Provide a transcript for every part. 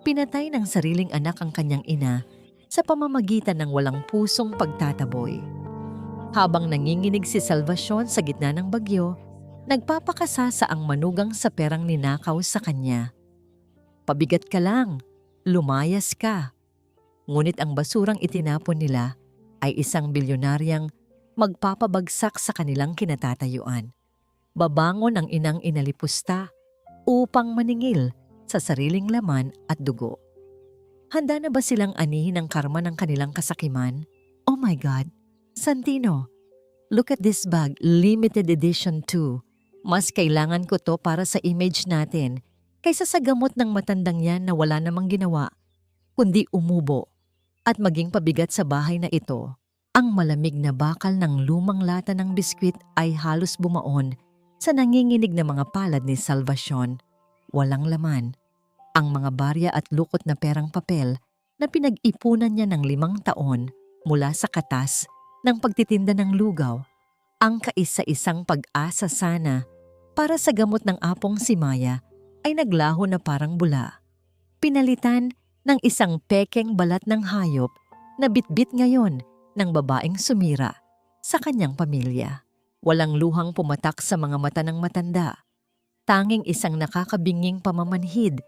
Pinatay ng sariling anak ang kanyang ina sa pamamagitan ng walang pusong pagtataboy. Habang nanginginig si Salvacion sa gitna ng bagyo, nagpapakasasa ang manugang sa perang ninakaw sa kanya. Pabigat ka lang, lumayas ka. Ngunit ang basurang itinapon nila ay isang bilyonaryang magpapabagsak sa kanilang kinatatayuan. Babangon ang inang inalipusta upang maningil sa sariling laman at dugo. Handa na ba silang anihin ang karma ng kanilang kasakiman? Oh my God! Santino, look at this bag, limited edition 2. Mas kailangan ko to para sa image natin kaysa sa gamot ng matandang yan na wala namang ginawa, kundi umubo at maging pabigat sa bahay na ito. Ang malamig na bakal ng lumang lata ng biskwit ay halos bumaon sa nanginginig na mga palad ni Salvacion. Walang laman. Ang mga barya at lukot na perang papel na pinag-ipunan niya ng 5 taon mula sa katas ng pagtitinda ng lugaw, ang kaisa-isang pag-asa sana para sa gamot ng apong si Maya ay naglaho na parang bula. Pinalitan ng isang pekeng balat ng hayop na bitbit ngayon ng babaeng sumira sa kanyang pamilya. Walang luhang pumatak sa mga mata ng matanda. Tanging isang nakakabinging pamamanhid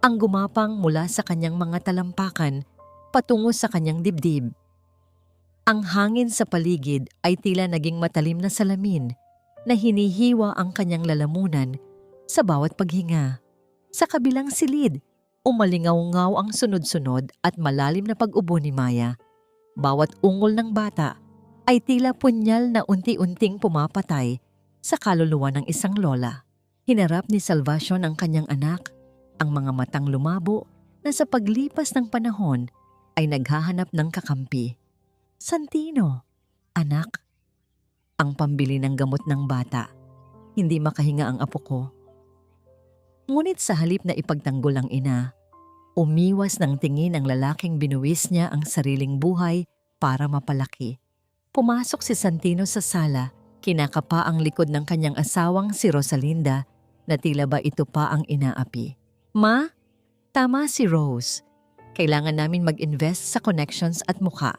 ang gumapang mula sa kanyang mga talampakan patungo sa kanyang dibdib. Ang hangin sa paligid ay tila naging matalim na salamin na hinihiwa ang kanyang lalamunan sa bawat paghinga. Sa kabilang silid, umalingaw-ngaw ang sunod-sunod at malalim na pag-ubo ni Maya. Bawat ungol ng bata ay tila punyal na unti-unting pumapatay sa kaluluwa ng isang lola. Hinarap ni Salvacion ang kanyang anak, ang mga matang lumabo na sa paglipas ng panahon ay naghahanap ng kakampi. Santino, anak, ang pambili ng gamot ng bata. Hindi makahinga ang apo ko. Ngunit sa halip na ipagtanggol ang ina, umiwas ng tingin ang lalaking binuwis niya ang sariling buhay para mapalaki. Pumasok si Santino sa sala, kinakapa ang likod ng kanyang asawang si Rosalinda na tila ba ito pa ang inaapi. Ma, tama si Rose. Kailangan namin mag-invest sa connections at mukha.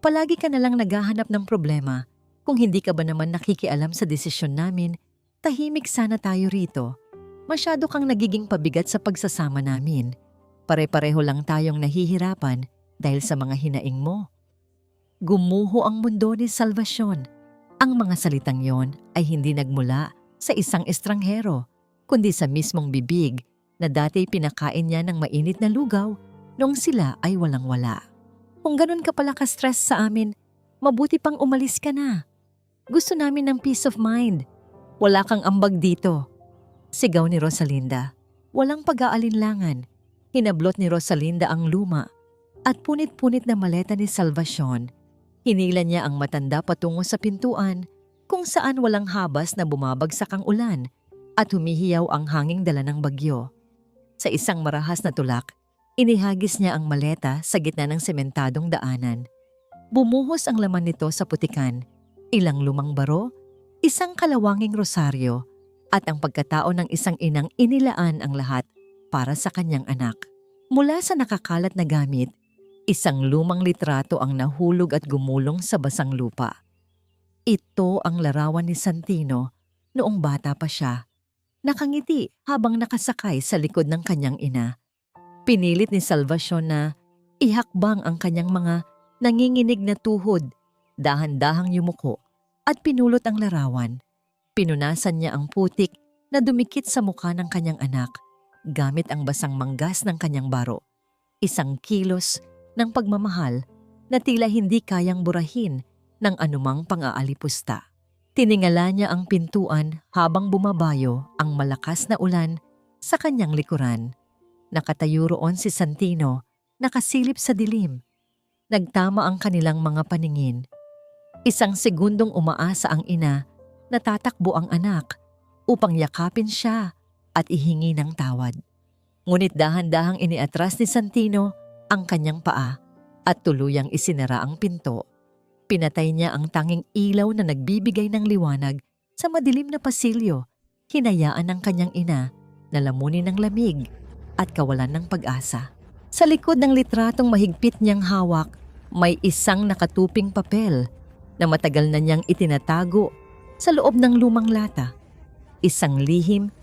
Palagi ka na lang naghahanap ng problema. Kung hindi ka ba naman nakikialam sa desisyon namin, tahimik sana tayo rito. Masyado kang nagiging pabigat sa pagsasama namin. Pare-pareho lang tayong nahihirapan dahil sa mga hinaing mo. Gumuho ang mundo ni Salvacion. Ang mga salitang yon ay hindi nagmula sa isang estranghero, kundi sa mismong bibig na dati pinakain niya ng mainit na lugaw noong sila ay walang-wala. Kung ganun ka pala ka-stress sa amin, mabuti pang umalis ka na. Gusto namin ng peace of mind. Wala kang ambag dito. Sigaw ni Rosalinda. Walang pag-aalinlangan. Hinablot ni Rosalinda ang luma at punit-punit na maleta ni Salvacion. Hinila niya ang matanda patungo sa pintuan kung saan walang habas na bumabagsak ang ulan at humihiyaw ang hanging dala ng bagyo. Sa isang marahas na tulak, inihagis niya ang maleta sa gitna ng sementadong daanan. Bumuhos ang laman nito sa putikan, ilang lumang baro, isang kalawanging rosaryo, at ang pagkatao ng isang inang inilaan ang lahat para sa kanyang anak. Mula sa nakakalat na gamit, isang lumang litrato ang nahulog at gumulong sa basang lupa. Ito ang larawan ni Santino noong bata pa siya. Nakangiti habang nakasakay sa likod ng kanyang ina. Pinilit ni Salvacion na ihakbang ang kanyang mga nanginginig na tuhod, dahan-dahang yumuko at pinulot ang larawan. Pinunasan niya ang putik na dumikit sa mukha ng kanyang anak gamit ang basang manggas ng kanyang baro. Isang kilos ng pagmamahal na tila hindi kayang burahin ng anumang pang-aalipusta. Tiningala niya ang pintuan habang bumabayo ang malakas na ulan sa kanyang likuran. Nakatayo roon si Santino, nakasilip sa dilim. Nagtama ang kanilang mga paningin. Isang segundong umaasa ang ina na tatakbo ang anak upang yakapin siya at ihingi ng tawad. Ngunit dahan-dahang iniatras ni Santino ang kanyang paa at tuluyang isinara ang pinto. Pinatay niya ang tanging ilaw na nagbibigay ng liwanag sa madilim na pasilyo. Hinayaan ng kanyang ina na lamunin ng lamig at kawalan ng pag-asa. Sa likod ng litratong mahigpit niyang hawak, may isang nakatuping papel na matagal na niyang itinatago sa loob ng lumang lata. Isang lihim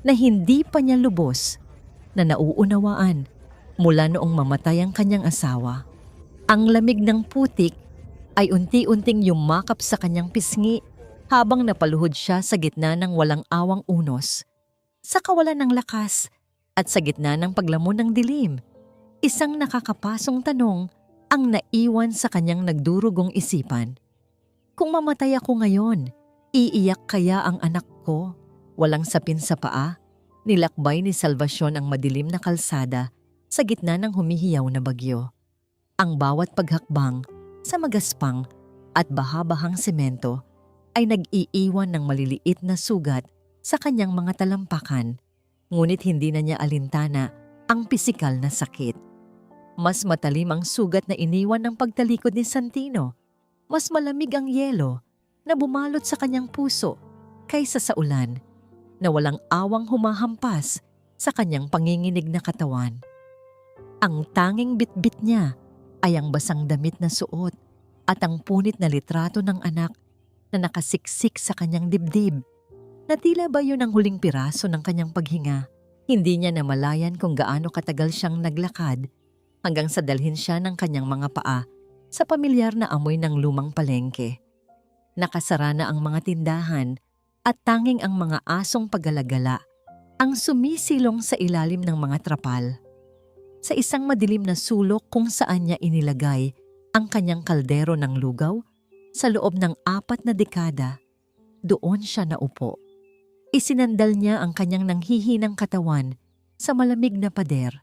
na hindi pa niya lubos na nauunawaan mula noong mamatay ang kanyang asawa. Ang lamig ng putik ay unti-unting yumakap sa kanyang pisngi habang napaluhod siya sa gitna ng walang awang unos. Sa kawalan ng lakas at sa gitna ng paglamon ng dilim, isang nakakapasong tanong ang naiwan sa kanyang nagdurugong isipan. Kung mamatay ako ngayon, iiyak kaya ang anak ko? Walang sapin sa paa, nilakbay ni Salvacion ang madilim na kalsada sa gitna ng humihiyaw na bagyo. Ang bawat paghakbang sa magaspang at bahabahang semento ay nag-iiwan ng maliliit na sugat sa kanyang mga talampakan, ngunit hindi na niya alintana ang pisikal na sakit. Mas matalim ang sugat na iniwan ng pagtalikod ni Santino. Mas malamig ang yelo na bumalot sa kanyang puso kaysa sa ulan na walang awang humahampas sa kanyang panginginig na katawan. Ang tanging bitbit niya ay ang basang damit na suot at ang punit na litrato ng anak na nakasiksik sa kanyang dibdib. Na tila ba yun ang huling piraso ng kanyang paghinga? Hindi niya namalayan kung gaano katagal siyang naglakad hanggang sa dalhin siya ng kanyang mga paa sa pamilyar na amoy ng lumang palengke. Nakasara na ang mga tindahan at tanging ang mga asong paggalagala ang sumisilong sa ilalim ng mga trapal. Sa isang madilim na sulok kung saan niya inilagay ang kanyang kaldero ng lugaw, sa loob ng 4 na dekada, doon siya naupo. Isinandal niya ang kanyang nanghihinang katawan sa malamig na pader.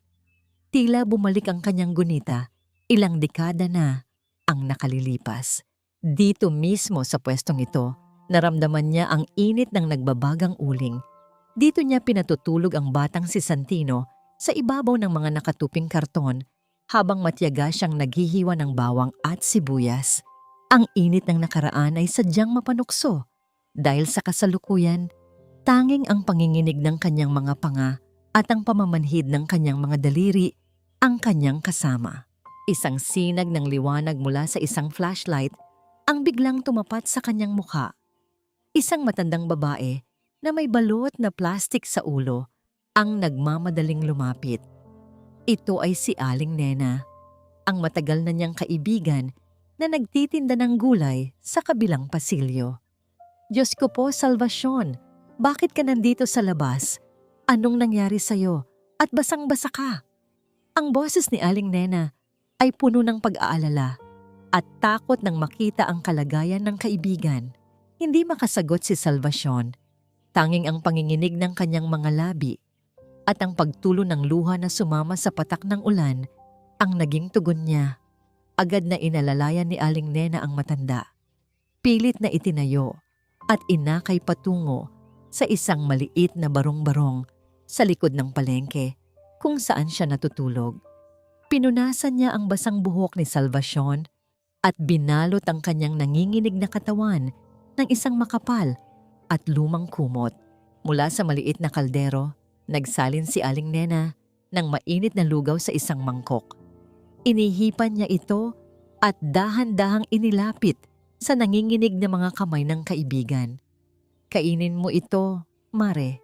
Tila bumalik ang kanyang gunita, ilang dekada na ang nakalilipas. Dito mismo sa pwestong ito, naramdaman niya ang init ng nagbabagang uling. Dito niya pinatutulog ang batang si Santino sa ibabaw ng mga nakatuping karton habang matiyaga siyang naghihiwa ng bawang at sibuyas. Ang init ng nakaraan ay sadyang mapanukso dahil sa kasalukuyan, tanging ang panginginig ng kanyang mga panga at ang pamamanhid ng kanyang mga daliri ang kanyang kasama. Isang sinag ng liwanag mula sa isang flashlight ang biglang tumapat sa kanyang mukha. Isang matandang babae na may balot na plastik sa ulo ang nagmamadaling lumapit. Ito ay si Aling Nena, ang matagal na niyang kaibigan na nagtitinda ng gulay sa kabilang pasilyo. Diyos ko po, Salvacion, bakit ka nandito sa labas? Anong nangyari sa'yo? At basang-basa ka? Ang boses ni Aling Nena ay puno ng pag-aalala at takot nang makita ang kalagayan ng kaibigan. Hindi makasagot si Salvacion. Tanging ang panginginig ng kanyang mga labi at ang pagtulo ng luha na sumama sa patak ng ulan ang naging tugon niya. Agad na inalalayan ni Aling Nena ang matanda. Pilit na itinayo at inakay patungo sa isang maliit na barong-barong sa likod ng palengke kung saan siya natutulog. Pinunasan niya ang basang buhok ni Salvacion at binalot ang kanyang nanginginig na katawan ng isang makapal at lumang kumot. Mula sa maliit na kaldero, nagsalin si Aling Nena ng mainit na lugaw sa isang mangkok. Inihipan niya ito at dahan-dahang inilapit sa nanginginig na mga kamay ng kaibigan. Kainin mo ito, Mare.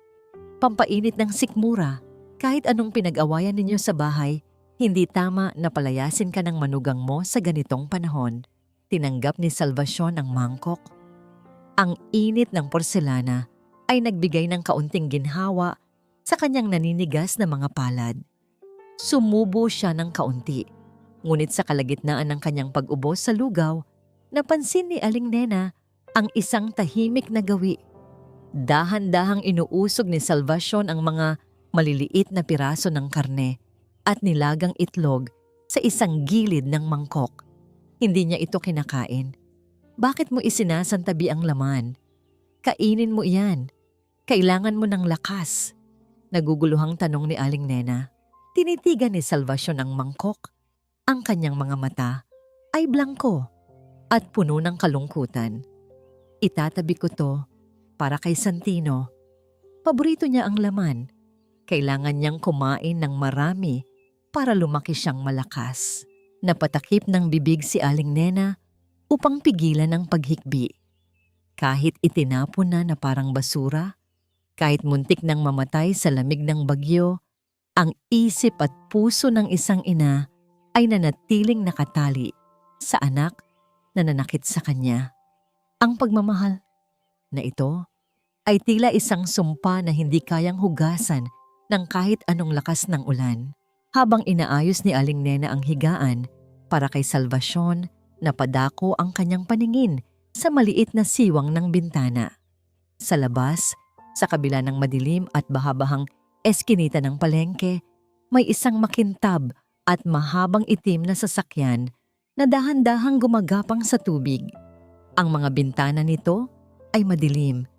Pampainit ng sikmura. Kahit anong pinag-awayan ninyo sa bahay, hindi tama na palayasin ka ng manugang mo sa ganitong panahon. Tinanggap ni Salvacion ang mangkok. Ang init ng porselana ay nagbigay ng kaunting ginhawa sa kanyang naninigas na mga palad. Sumubo siya ng kaunti. Ngunit sa kalagitnaan ng kanyang pag-ubos sa lugaw, napansin ni Aling Nena ang isang tahimik na gawi. Dahan-dahang inuusog ni Salvacion ang mga maliliit na piraso ng karne at nilagang itlog sa isang gilid ng mangkok. Hindi niya ito kinakain. Bakit mo isinasantabi ang laman? Kainin mo iyan. Kailangan mo ng lakas. Naguguluhang tanong ni Aling Nena. Tinitigan ni Salvacion ang mangkok. Ang kanyang mga mata ay blangko at puno ng kalungkutan. Itatabi ko to para kay Santino. Paborito niya ang laman Kailangan niyang kumain ng marami para lumaki siyang malakas. Napatakip ng bibig si Aling Nena upang pigilan ang paghikbi. Kahit itinapon na parang basura, kahit muntik nang mamatay sa lamig ng bagyo, ang isip at puso ng isang ina ay nanatiling nakatali sa anak na nanakit sa kanya. Ang pagmamahal na ito ay tila isang sumpa na hindi kayang hugasan ng kahit anong lakas ng ulan. Habang inaayos ni Aling Nena ang higaan para kay Salvacion, napadako ang kanyang paningin sa maliit na siwang ng bintana. Sa labas, sa kabila ng madilim at bahabahang eskinita ng palengke, may isang makintab at mahabang itim na sasakyan na dahan-dahang gumagapang sa tubig. Ang mga bintana nito ay madilim,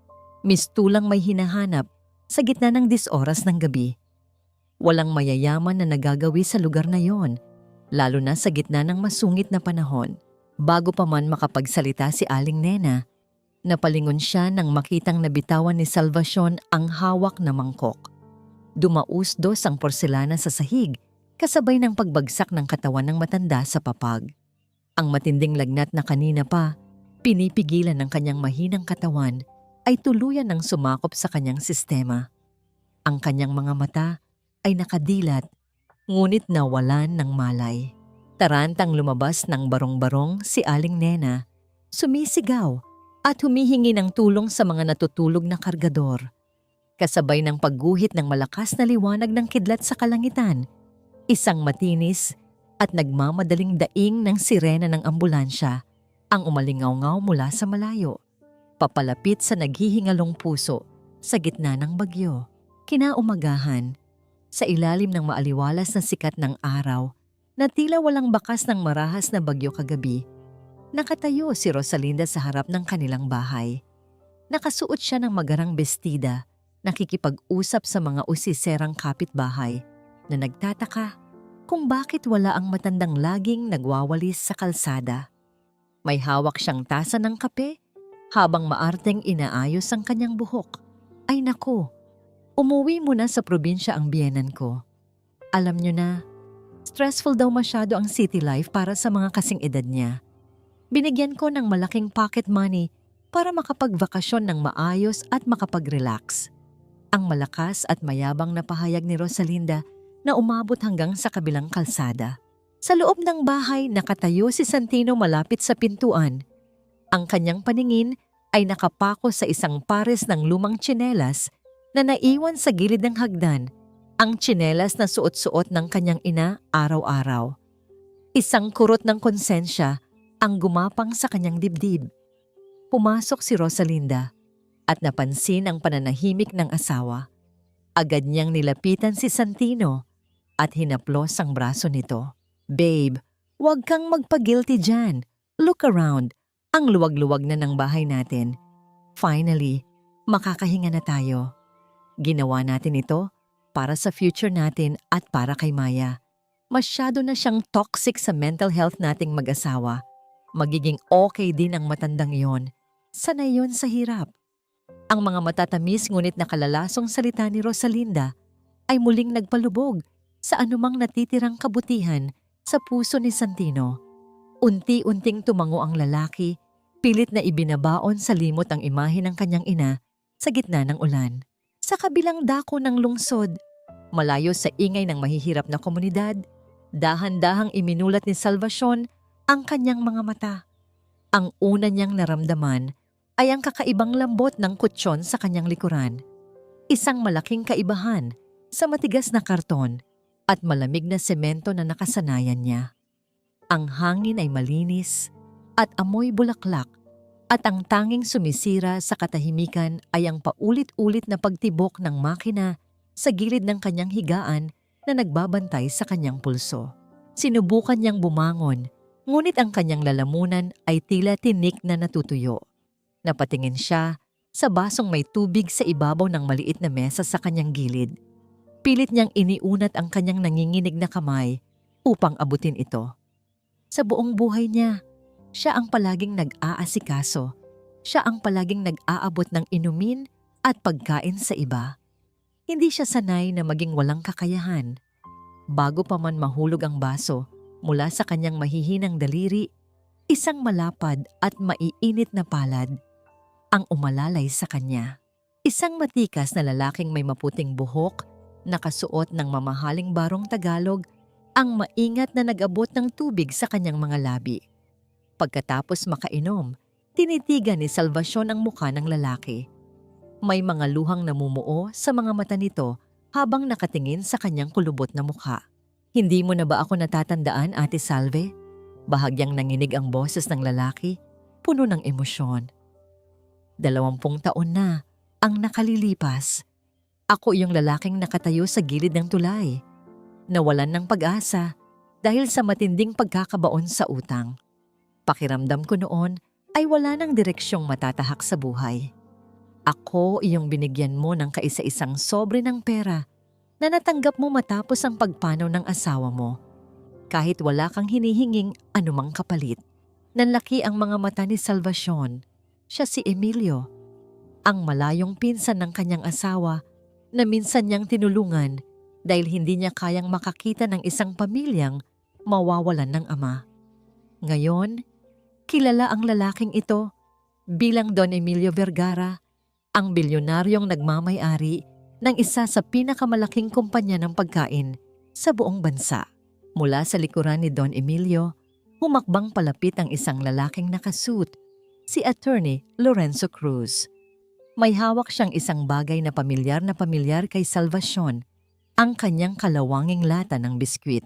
mistulang may hinahanap sa gitna ng disoras ng gabi. Walang mayayaman na nagagawi sa lugar na yon, lalo na sa gitna ng masungit na panahon. Bago pa man makapagsalita si Aling Nena, napalingon siya nang makitang nabitawan ni Salvacion ang hawak na mangkok. Dumausdos ang porselana sa sahig, kasabay ng pagbagsak ng katawan ng matanda sa papag. Ang matinding lagnat na kanina pa, pinipigilan ng kanyang mahinang katawan, ay tuluyan ng sumakop sa kanyang sistema. Ang kanyang mga mata ay nakadilat, ngunit nawalan ng malay. Tarantang lumabas ng barong-barong si Aling Nena, sumisigaw at humihingi ng tulong sa mga natutulog na kargador. Kasabay ng pagguhit ng malakas na liwanag ng kidlat sa kalangitan, isang matinis at nagmamadaling daing ng sirena ng ambulansya ang umalingaw-ngaw mula sa malayo, papalapit sa naghihingalong puso sa gitna ng bagyo. Kinaumagahan, sa ilalim ng maaliwalas na sikat ng araw na tila walang bakas ng marahas na bagyo kagabi, nakatayo si Rosalinda sa harap ng kanilang bahay. Nakasuot siya ng magarang bestida, nakikipag-usap sa mga usiserang kapitbahay na nagtataka kung bakit wala ang matandang laging nagwawalis sa kalsada. May hawak siyang tasa ng kape habang maarteng inaayos ang kanyang buhok. Ay naku, umuwi muna sa probinsya ang biyenan ko. Alam niyo na, stressful daw masyado ang city life para sa mga kasing edad niya. Binigyan ko ng malaking pocket money para makapagbakasyon ng maayos at makapag-relax. Ang malakas at mayabang na pahayag ni Rosalinda na umabot hanggang sa kabilang kalsada. Sa loob ng bahay, nakatayo si Santino malapit sa pintuan. Ang kanyang paningin ay nakapako sa isang pares ng lumang tsinelas na naiwan sa gilid ng hagdan, ang tsinelas na suot-suot ng kanyang ina araw-araw. Isang kurot ng konsensya ang gumapang sa kanyang dibdib. Pumasok si Rosalinda at napansin ang pananahimik ng asawa. Agad niyang nilapitan si Santino at hinaplos ang braso nito. "Babe, huwag kang magpa-guilty dyan. Look around. Ang luwag-luwag na ng bahay natin. Finally, makakahinga na tayo. Ginawa natin ito para sa future natin at para kay Maya. Masyado na siyang toxic sa mental health nating mag-asawa. Magiging okay din ang matandang yon. Sanay yon sa hirap." Ang mga matatamis ngunit nakalalasong salita ni Rosalinda ay muling nagpalubog sa anumang natitirang kabutihan sa puso ni Santino. Unti-unting tumango ang lalaki, pilit na ibinabaon sa limot ang imahe ng kanyang ina sa gitna ng ulan. Sa kabilang dako ng lungsod, malayo sa ingay ng mahihirap na komunidad, dahan-dahang iminulat ni Salvacion ang kanyang mga mata. Ang una niyang naramdaman ay ang kakaibang lambot ng kutsyon sa kanyang likuran. Isang malaking kaibahan sa matigas na karton at malamig na semento na nakasanayan niya. Ang hangin ay malinis at amoy bulaklak, at ang tanging sumisira sa katahimikan ay ang paulit-ulit na pagtibok ng makina sa gilid ng kanyang higaan na nagbabantay sa kanyang pulso. Sinubukan niyang bumangon, ngunit ang kanyang lalamunan ay tila tinik na natutuyo. Napatingin siya sa basong may tubig sa ibabaw ng maliit na mesa sa kanyang gilid. Pilit niyang iniunat ang kanyang nanginginig na kamay upang abutin ito. Sa buong buhay niya, siya ang palaging nag-aasikaso. Siya ang palaging nag-aabot ng inumin at pagkain sa iba. Hindi siya sanay na maging walang kakayahan. Bago pa man mahulog ang baso, mula sa kanyang mahihinang daliri, isang malapad at maiinit na palad ang umalalay sa kanya. Isang matikas na lalaking may maputing buhok, nakasuot ng mamahaling barong Tagalog, ang maingat na nag-abot ng tubig sa kanyang mga labi. Pagkatapos makainom, tinitigan ni Salvacion ang mukha ng lalaki. May mga luhang namumuo sa mga mata nito habang nakatingin sa kanyang kulubot na mukha. "Hindi mo na ba ako natatandaan, Ate Salve?" Bahagyang nanginig ang boses ng lalaki, puno ng emosyon. 20 taon na ang nakalilipas. Ako yung lalaking nakatayo sa gilid ng tulay, nawalan ng pag-asa dahil sa matinding pagkakabaon sa utang. Pakiramdam ko noon ay wala ng direksyong matatahak sa buhay. Ako iyong binigyan mo ng kaisa-isang sobre ng pera na natanggap mo matapos ang pagpanaw ng asawa mo. Kahit wala kang hinihinging anumang kapalit. Nanlaki ang mga mata ni Salvacion. Siya si Emilio, ang malayong pinsan ng kanyang asawa na minsan niyang tinulungan dahil hindi niya kayang makakita ng isang pamilyang mawawalan ng ama. Ngayon, kilala ang lalaking ito bilang Don Emilio Vergara, ang bilyonaryong nagmamay-ari ng isa sa pinakamalaking kumpanya ng pagkain sa buong bansa. Mula sa likuran ni Don Emilio, humakbang palapit ang isang lalaking nakasuit, si Attorney Lorenzo Cruz. May hawak siyang isang bagay na pamilyar kay Salvacion, ang kanyang kalawanging lata ng biskwit.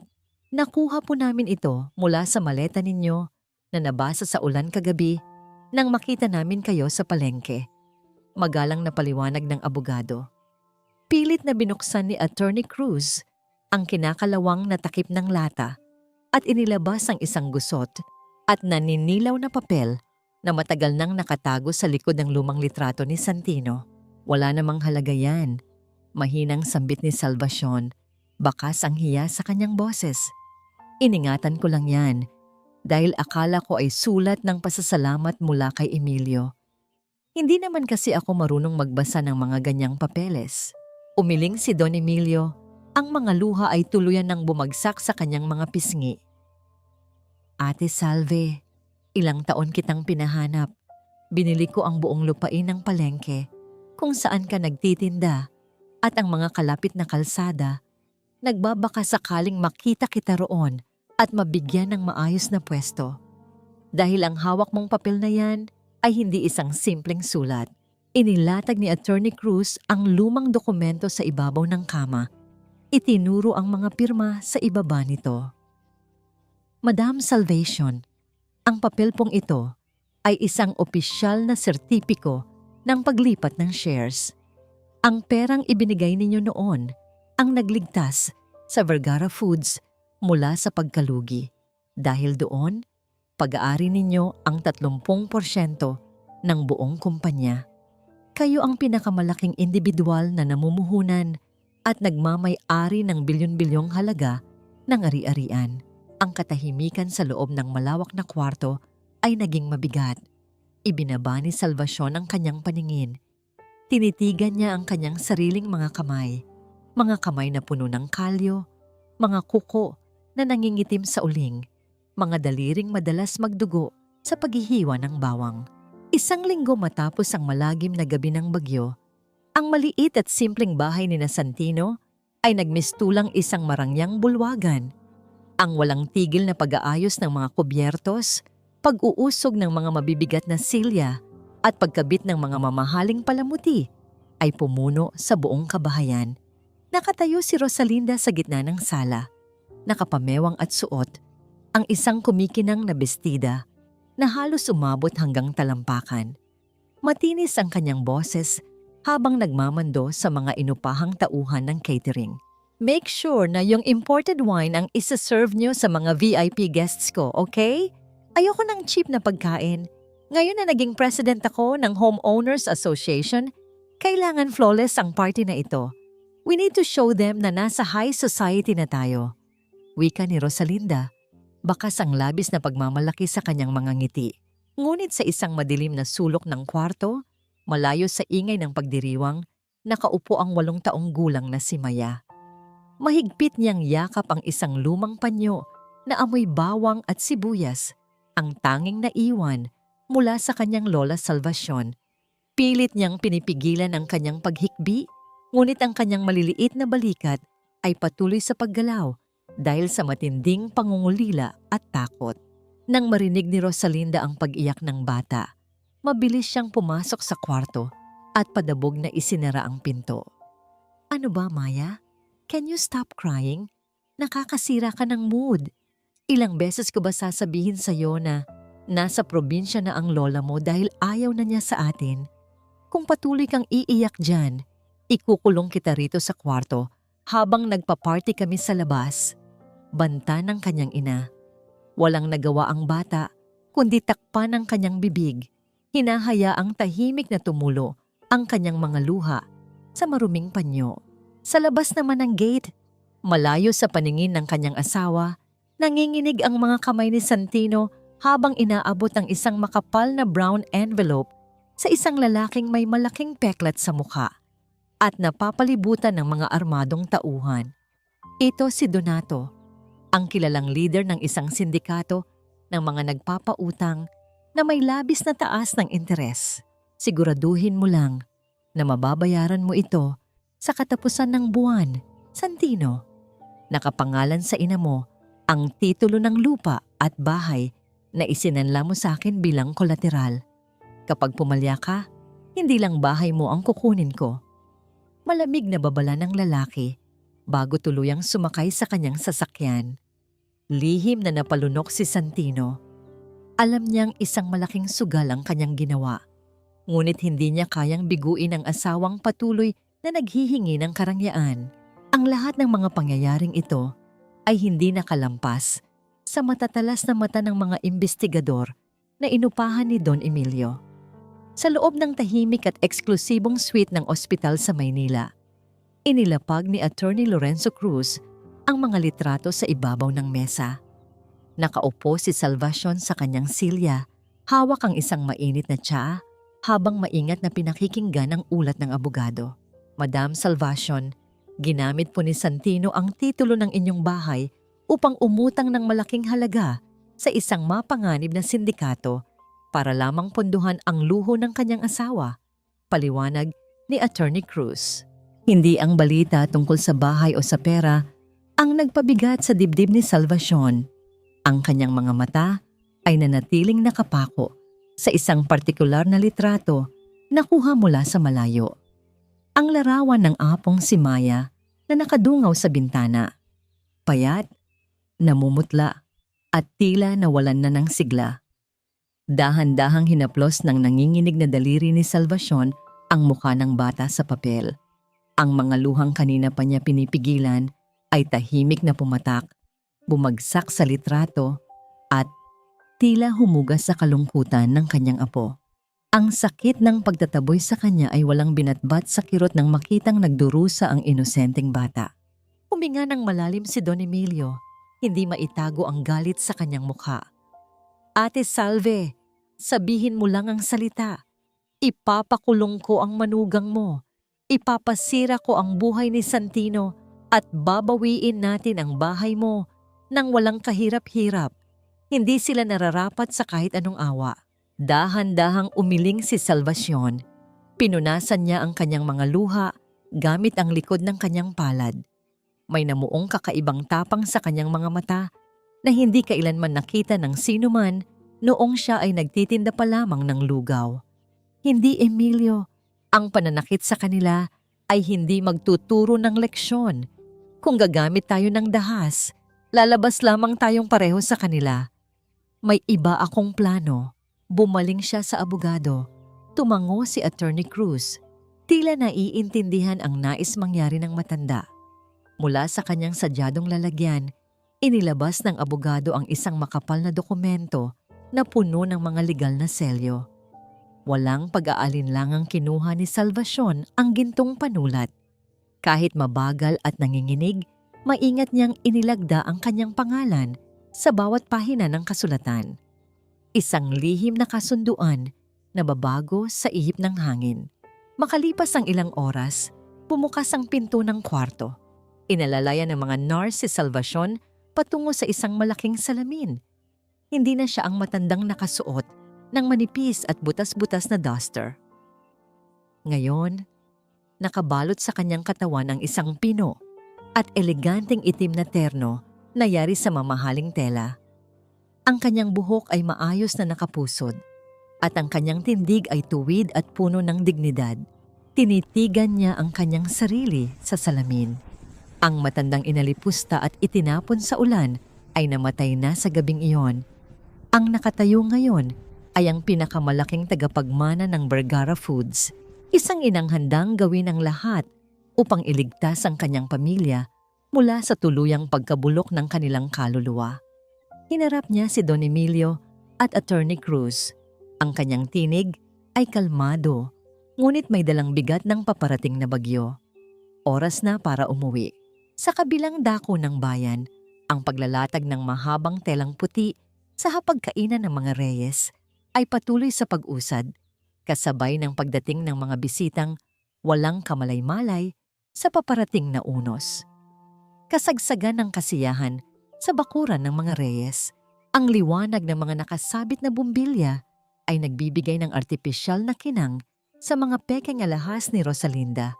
"Nakuha po namin ito mula sa maleta ninyo na nabasa sa ulan kagabi nang makita namin kayo sa palengke." Magalang na paliwanag ng abogado. Pilit na binuksan ni Attorney Cruz ang kinakalawang na takip ng lata at inilabas ang isang gusot at naninilaw na papel na matagal nang nakatago sa likod ng lumang litrato ni Santino. "Wala namang halaga yan," mahinang sambit ni Salvacion. Bakas ang hiya sa kanyang boses. "Iningatan ko lang yan dahil akala ko ay sulat ng pasasalamat mula kay Emilio. Hindi naman kasi ako marunong magbasa ng mga ganyang papeles." Umiling si Don Emilio. Ang mga luha ay tuluyan ng bumagsak sa kanyang mga pisngi. "Ate Salve, ilang taon kitang pinahanap. Binili ko ang buong lupain ng palengke kung saan ka nagtitinda at ang mga kalapit na kalsada. Nagbabaka sakaling makita kita roon at mabigyan ng maayos na pwesto. Dahil ang hawak mong papel na yan ay hindi isang simpleng sulat." Inilatag ni Attorney Cruz ang lumang dokumento sa ibabaw ng kama. Itinuro ang mga pirma sa ibaba nito. "Madam Salvation, ang papel pong ito ay isang opisyal na sertipiko ng paglipat ng shares. Ang perang ibinigay ninyo noon ang nagligtas sa Vergara Foods mula sa pagkalugi. Dahil doon, pag-aari ninyo ang 30% ng buong kumpanya. Kayo ang pinakamalaking individual na namumuhunan at nagmamay-ari ng bilyon-bilyong halaga ng ari-arian." Ang katahimikan sa loob ng malawak na kwarto ay naging mabigat. Ibinaba ni Salvacion ang kanyang paningin. Tinitigan niya ang kanyang sariling mga kamay na puno ng kalyo, mga kuko na nangingitim sa uling, mga daliring madalas magdugo sa paghihiwa ng bawang. Isang linggo matapos ang malagim na gabi ng bagyo, ang maliit at simpleng bahay ni Santino ay nagmistulang isang marangyang bulwagan. Ang walang tigil na pag-aayos ng mga kubyertos, pag-uusog ng mga mabibigat na silya at pagkabit ng mga mamahaling palamuti ay pumuno sa buong kabahayan. Nakatayo si Rosalinda sa gitna ng sala, nakapamewang at suot ang isang kumikinang na bestida na halos umabot hanggang talampakan. Matinis ang kanyang boses habang nagmamando sa mga inupahang tauhan ng catering. "Make sure na yung imported wine ang isa-serve nyo sa mga VIP guests ko, okay? Ayoko ng cheap na pagkain. Ngayon na naging president ako ng Homeowners Association, kailangan flawless ang party na ito. We need to show them na nasa high society na tayo." Wika ni Rosalinda, bakas ang labis na pagmamalaki sa kanyang mga ngiti. Ngunit sa isang madilim na sulok ng kwarto, malayo sa ingay ng pagdiriwang, nakaupo ang 8 taong gulang na si Maya. Mahigpit niyang yakap ang isang lumang panyo na amoy bawang at sibuyas, ang tanging naiwan mula sa kanyang lola Salvacion. Pilit niyang pinipigilan ang kanyang paghikbi, ngunit ang kanyang maliliit na balikat ay patuloy sa paggalaw dahil sa matinding pangungulila at takot. Nang marinig ni Rosalinda ang pag-iyak ng bata, mabilis siyang pumasok sa kwarto at padabog na isinara ang pinto. "Ano ba, Maya? Can you stop crying? Nakakasira ka ng mood. Ilang beses ko ba sasabihin sa'yo na nasa probinsya na ang lola mo dahil ayaw na niya sa atin? Kung patuloy kang iiyak dyan, ikukulong kita rito sa kwarto habang nagpa-party kami sa labas." Banta ng kanyang ina. Walang nagawa ang bata, kundi takpan ang kanyang bibig. Hinahayaang tahimik na tumulo ang kanyang mga luha sa maruming panyo. Sa labas naman ng gate, malayo sa paningin ng kanyang asawa, nanginginig ang mga kamay ni Santino habang inaabot ang isang makapal na brown envelope sa isang lalaking may malaking peklat sa mukha at napapalibutan ng mga armadong tauhan. Ito si Donato, ang kilalang leader ng isang sindikato ng mga nagpapautang na may labis na taas ng interes. Siguraduhin mo lang na mababayaran mo ito sa katapusan ng buwan, Santino. Nakapangalan sa ina mo ang titulo ng lupa at bahay na isinanla mo sa akin bilang kolateral. Kapag pumalya ka, hindi lang bahay mo ang kukunin ko. Malamig na babala ng lalaki bago tuluyang sumakay sa kanyang sasakyan. Lihim na napalunok si Santino. Alam niyang isang malaking sugal ang kanyang ginawa. Ngunit hindi niya kayang biguin ang asawang patuloy na naghihingi ng karangyaan. Ang lahat ng mga pangyayaring ito ay hindi nakalampas sa matatalas na mata ng mga investigador na inupahan ni Don Emilio. Sa loob ng tahimik at eksklusibong suite ng ospital sa Maynila, inilapag ni Attorney Lorenzo Cruz ang mga litrato sa ibabaw ng mesa. Nakaupo si Salvacion sa kanyang silya, hawak ang isang mainit na tsaa habang maingat na pinakikinggan ang ulat ng abogado. "Madam Salvacion, ginamit po ni Santino ang titulo ng inyong bahay upang umutang ng malaking halaga sa isang mapanganib na sindikato para lamang ponduhan ang luho ng kanyang asawa," paliwanag ni Attorney Cruz. Hindi ang balita tungkol sa bahay o sa pera ang nagpabigat sa dibdib ni Salvacion. Ang kanyang mga mata ay nanatiling nakapako sa isang partikular na litrato na kuha mula sa malayo. Ang larawan ng apong si Maya na nakadungaw sa bintana. Payat, namumutla, at tila nawalan na ng sigla. Dahan-dahang hinaplos ng nanginginig na daliri ni Salvacion ang mukha ng bata sa papel. Ang mga luhang kanina pa niya pinipigilan ay tahimik na pumatak, bumagsak sa litrato at tila humugas sa kalungkutan ng kanyang apo. Ang sakit ng pagtataboy sa kanya ay walang binatbat sa kirot nang makitang nagdurusa ang inosenteng bata. Huminga ng malalim si Don Emilio, hindi maitago ang galit sa kanyang mukha. "Ate Salve, sabihin mo lang ang salita. Ipapakulong ko ang manugang mo. Ipapasira ko ang buhay ni Santino at babawiin natin ang bahay mo nang walang kahirap-hirap. Hindi sila nararapat sa kahit anong awa." Dahan-dahang umiling si Salvacion. Pinunasan niya ang kanyang mga luha gamit ang likod ng kanyang palad. May namuong kakaibang tapang sa kanyang mga mata na hindi kailanman nakita ng sinuman noong siya ay nagtitinda pa lamang ng lugaw. Hindi, Emilio. Ang pananakit sa kanila ay hindi magtuturo ng leksyon. Kung gagamit tayo ng dahas, lalabas lamang tayong pareho sa kanila. May iba akong plano. Bumaling siya sa abogado. Tumango si Attorney Cruz. Tila naiintindihan ang nais mangyari ng matanda. Mula sa kanyang sadyadong lalagyan, inilabas ng abogado ang isang makapal na dokumento na puno ng mga legal na selyo. Walang pag-aalinlangang kinuha ni Salvacion ang gintong panulat. Kahit mabagal at nanginginig, maingat niyang inilagda ang kanyang pangalan sa bawat pahina ng kasulatan. Isang lihim na kasunduan na babago sa ihip ng hangin. Makalipas ang ilang oras, Bumukas ang pinto ng kwarto. Inalalayan ng mga nurse si Salvacion patungo sa isang malaking salamin. Hindi na siya ang matandang nakasuot ng manipis at butas-butas na duster. Ngayon, nakabalot sa kanyang katawan ang isang pino at eleganteng itim na terno na yari sa mamahaling tela. Ang kanyang buhok ay maayos na nakapusod at ang kanyang tindig ay tuwid at puno ng dignidad. Tinitigan niya ang kanyang sarili sa salamin. Ang matandang inalipusta at itinapon sa ulan ay namatay na sa gabing iyon. Ang nakatayo ngayon ay ang pinakamalaking tagapagmana ng Vergara Foods, isang inang handang gawin ang lahat upang iligtas ang kanyang pamilya mula sa tuluyang pagkabulok ng kanilang kaluluwa. Hinarap niya si Don Emilio at Attorney Cruz. Ang kanyang tinig ay kalmado, ngunit may dalang bigat ng paparating na bagyo. Oras na para umuwi. Sa kabilang dako ng bayan, ang paglalatag ng mahabang telang puti sa hapagkainan ng mga reyes ay patuloy sa pag-usad, kasabay ng pagdating ng mga bisitang walang kamalay-malay sa paparating na unos. Kasagsagan ng kasiyahan sa bakuran ng mga reyes, ang liwanag ng mga nakasabit na bumbilya ay nagbibigay ng artipisyal na kinang sa mga pekeng alahas ni Rosalinda,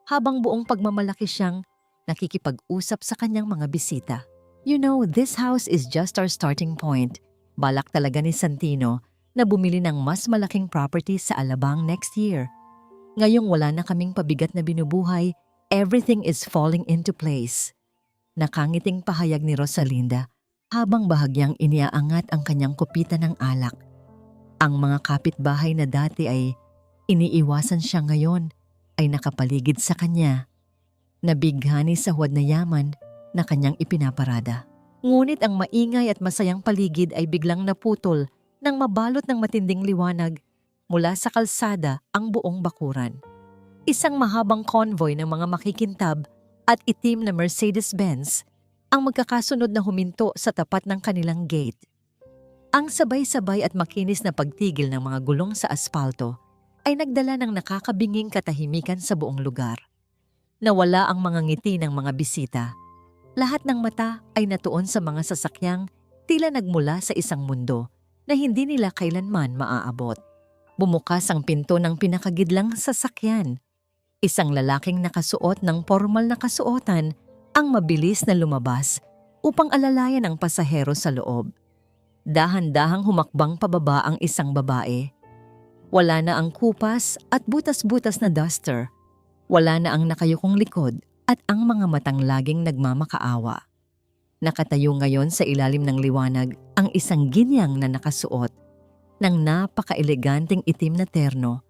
habang buong pagmamalaki siyang nakikipag-usap sa kanyang mga bisita. You know, this house is just our starting point. Balak talaga ni Santino na bumili ng mas malaking property sa Alabang next year. Ngayong wala na kaming pabigat na binubuhay, everything is falling into place. Nakangiting pahayag ni Rosalinda habang bahagyang iniaangat ang kanyang kupita ng alak. Ang mga kapitbahay na dati ay iniiwasan siya ngayon ay nakapaligid sa kanya. Nabighani sa huwad na yaman na kanyang ipinaparada. Ngunit ang maingay at masayang paligid ay biglang naputol nang mabalot ng matinding liwanag mula sa kalsada ang buong bakuran. Isang mahabang convoy ng mga makikintab at itim na Mercedes-Benz ang magkakasunod na huminto sa tapat ng kanilang gate. Ang sabay-sabay at makinis na pagtigil ng mga gulong sa aspalto ay nagdala ng nakakabinging katahimikan sa buong lugar. Nawala ang mga ngiti ng mga bisita. Lahat ng mata ay natuon sa mga sasakyang tila nagmula sa isang mundo na hindi nila kailanman maaabot. Bumukas ang pinto ng pinakagidlang sasakyan. Isang lalaking nakasuot ng formal na kasuotan ang mabilis na lumabas upang alalayan ang pasahero sa loob. Dahan-dahang humakbang pababa ang isang babae. Wala na ang kupas at butas-butas na duster. Wala na ang nakayukong likod at ang mga matang laging nagmamakaawa. Nakatayo ngayon sa ilalim ng liwanag ang isang ginyang na nakasuot ng napaka-eleganteng itim na terno.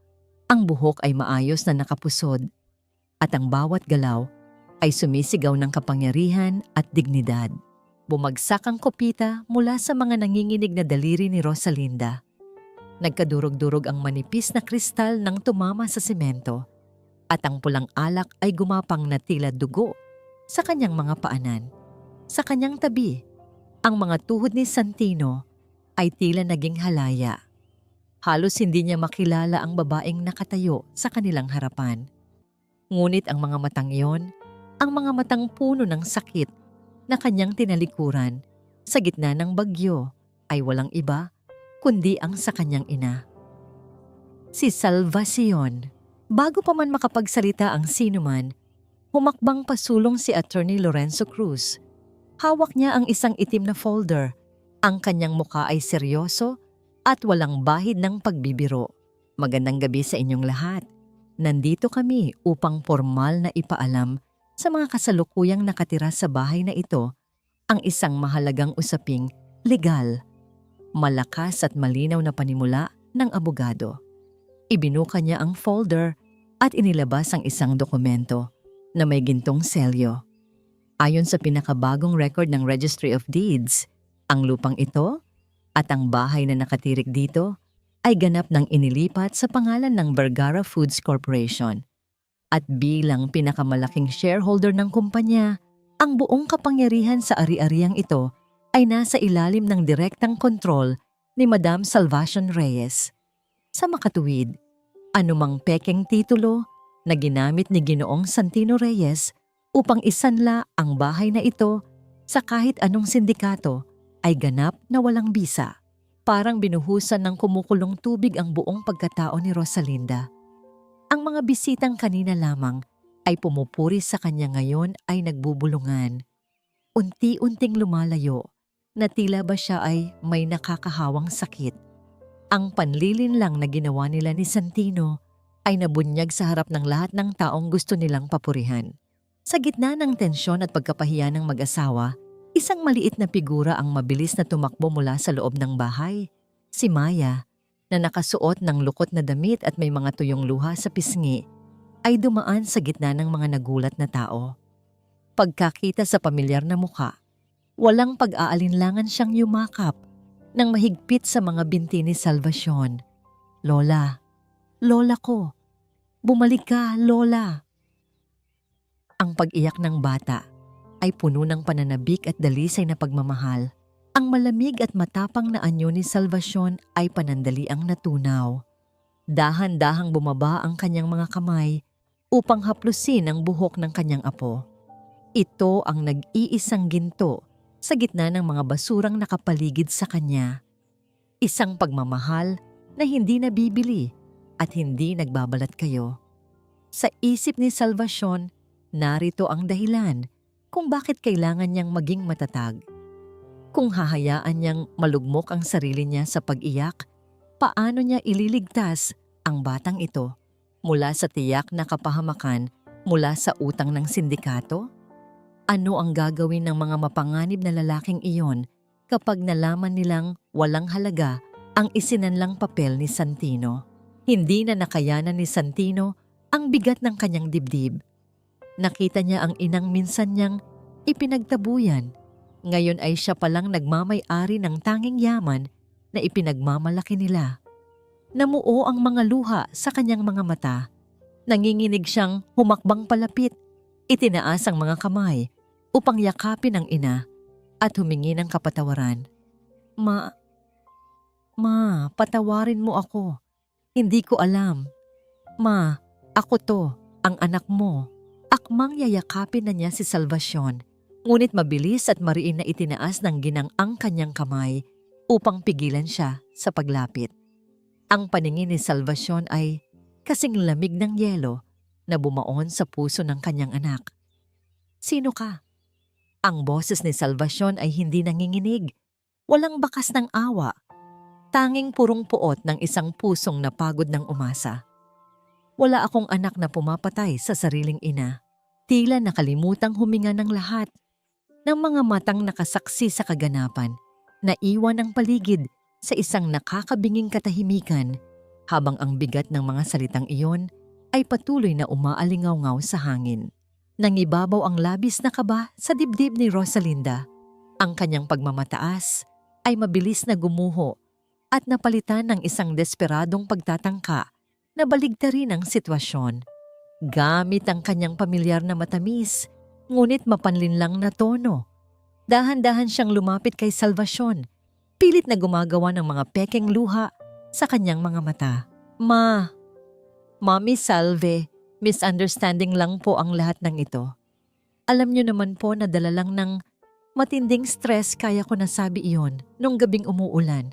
Ang buhok ay maayos na nakapusod at ang bawat galaw ay sumisigaw ng kapangyarihan at dignidad. Bumagsak ang kopita mula sa mga nanginginig na daliri ni Rosalinda. Nagkadurog-durog ang manipis na kristal nang tumama sa semento at ang pulang alak ay gumapang na tila dugo sa kanyang mga paanan. Sa kanyang tabi, ang mga tuhod ni Santino ay tila naging halaya. Halos hindi niya makilala ang babaeng nakatayo sa kanilang harapan. Ngunit ang mga matang iyon, ang mga matang puno ng sakit na kanyang tinalikuran sa gitna ng bagyo ay walang iba kundi ang sa kanyang ina. Si Salvacion. Bago pa man makapagsalita ang sinuman, humakbang pasulong si Attorney Lorenzo Cruz. Hawak niya ang isang itim na folder. Ang kanyang mukha ay seryoso at walang bahid ng pagbibiro. Magandang gabi sa inyong lahat. Nandito kami upang formal na ipaalam sa mga kasalukuyang nakatira sa bahay na ito ang isang mahalagang usaping legal. Malakas at malinaw na panimula ng abogado. Ibinuka niya ang folder at inilabas ang isang dokumento na may gintong selyo. Ayon sa pinakabagong record ng Registry of Deeds, ang lupang ito at ang bahay na nakatirik dito ay ganap ng inilipat sa pangalan ng Vergara Foods Corporation. At bilang pinakamalaking shareholder ng kumpanya, ang buong kapangyarihan sa ari-ariang ito ay nasa ilalim ng direktang kontrol ni Madam Salvacion Reyes. Sa makatuwid, anumang pekeng titulo na ginamit ni Ginoong Santino Reyes upang isanla ang bahay na ito sa kahit anong sindikato ay ganap na walang bisa. Parang binuhusan ng kumukulong tubig ang buong pagkatao ni Rosalinda. Ang mga bisitang kanina lamang ay pumupuri sa kanya ngayon ay nagbubulungan. Unti-unting lumalayo na tila ba siya ay may nakakahawang sakit. Ang panlilin lang na ginawa nila ni Santino ay nabunyag sa harap ng lahat ng taong gusto nilang papurihan. Sa gitna ng tensyon at pagkapahiya ng mag-asawa, isang maliit na figura ang mabilis na tumakbo mula sa loob ng bahay. Si Maya, na nakasuot ng lukot na damit at may mga tuyong luha sa pisngi, ay dumaan sa gitna ng mga nagulat na tao. Pagkakita sa pamilyar na mukha, walang pag-aalinlangan siyang yumakap nang mahigpit sa mga binti ni Salvacion. "Lola, Lola ko, bumalik ka, Lola." Ang pag-iyak ng bata ay puno ng pananabik at dalisay na pagmamahal. Ang malamig at matapang na anyo ni Salvacion ay panandaliang natunaw. Dahan-dahang bumaba ang kanyang mga kamay upang haplusin ang buhok ng kanyang apo. Ito ang nag-iisang ginto sa gitna ng mga basurang nakapaligid sa kanya. Isang pagmamahal na hindi nabibili at hindi nagbabalat kayo. Sa isip ni Salvacion, narito ang dahilan kung bakit kailangan niyang maging matatag. Kung hahayaan niyang malugmok ang sarili niya sa pag-iyak, paano niya ililigtas ang batang ito mula sa tiyak na kapahamakan mula sa utang ng sindikato? Ano ang gagawin ng mga mapanganib na lalaking iyon kapag nalaman nilang walang halaga ang isinanlang papel ni Santino? Hindi na nakayanan ni Santino ang bigat ng kanyang dibdib. Nakita niya ang inang minsan niyang ipinagtabuyan. Ngayon ay siya palang nagmamay-ari ng tanging yaman na ipinagmamalaki nila. Namuo ang mga luha sa kanyang mga mata. Nanginginig siyang humakbang palapit. Itinaas ang mga kamay upang yakapin ang ina at humingi ng kapatawaran. Ma, patawarin mo ako. Hindi ko alam. Ma, ako to, ang anak mo. Akmang yayakapin na niya si Salvacion, ngunit mabilis at mariin na itinaas ng ginang ang kanyang kamay upang pigilan siya sa paglapit. Ang paningin ni Salvacion ay kasing lamig ng yelo na bumaon sa puso ng kanyang anak. "Sino ka?" Ang boses ni Salvacion ay hindi nanginginig. Walang bakas ng awa. Tanging purong puot ng isang pusong napagod ng umasa. "Wala akong anak na pumapatay sa sariling ina." Tila nakalimutang huminga ng lahat. Ng mga matang nakasaksi sa kaganapan, naiwan ang paligid sa isang nakakabinging katahimikan habang ang bigat ng mga salitang iyon ay patuloy na umaalingaw-ngaw sa hangin. Nangibabaw ang labis na kaba sa dibdib ni Rosalinda. Ang kanyang pagmamataas ay mabilis na gumuho at napalitan ng isang desperadong pagtatangka na baligtarin ang sitwasyon. Gamit ang kanyang pamilyar na matamis, ngunit mapanlinlang na tono. Dahan-dahan siyang lumapit kay Salvacion, pilit na gumagawa ng mga pekeng luha sa kanyang mga mata. Mami Salve, misunderstanding lang po ang lahat ng ito. Alam niyo naman po na dala lang ng matinding stress kaya ko nasabi iyon nung gabing umuulan.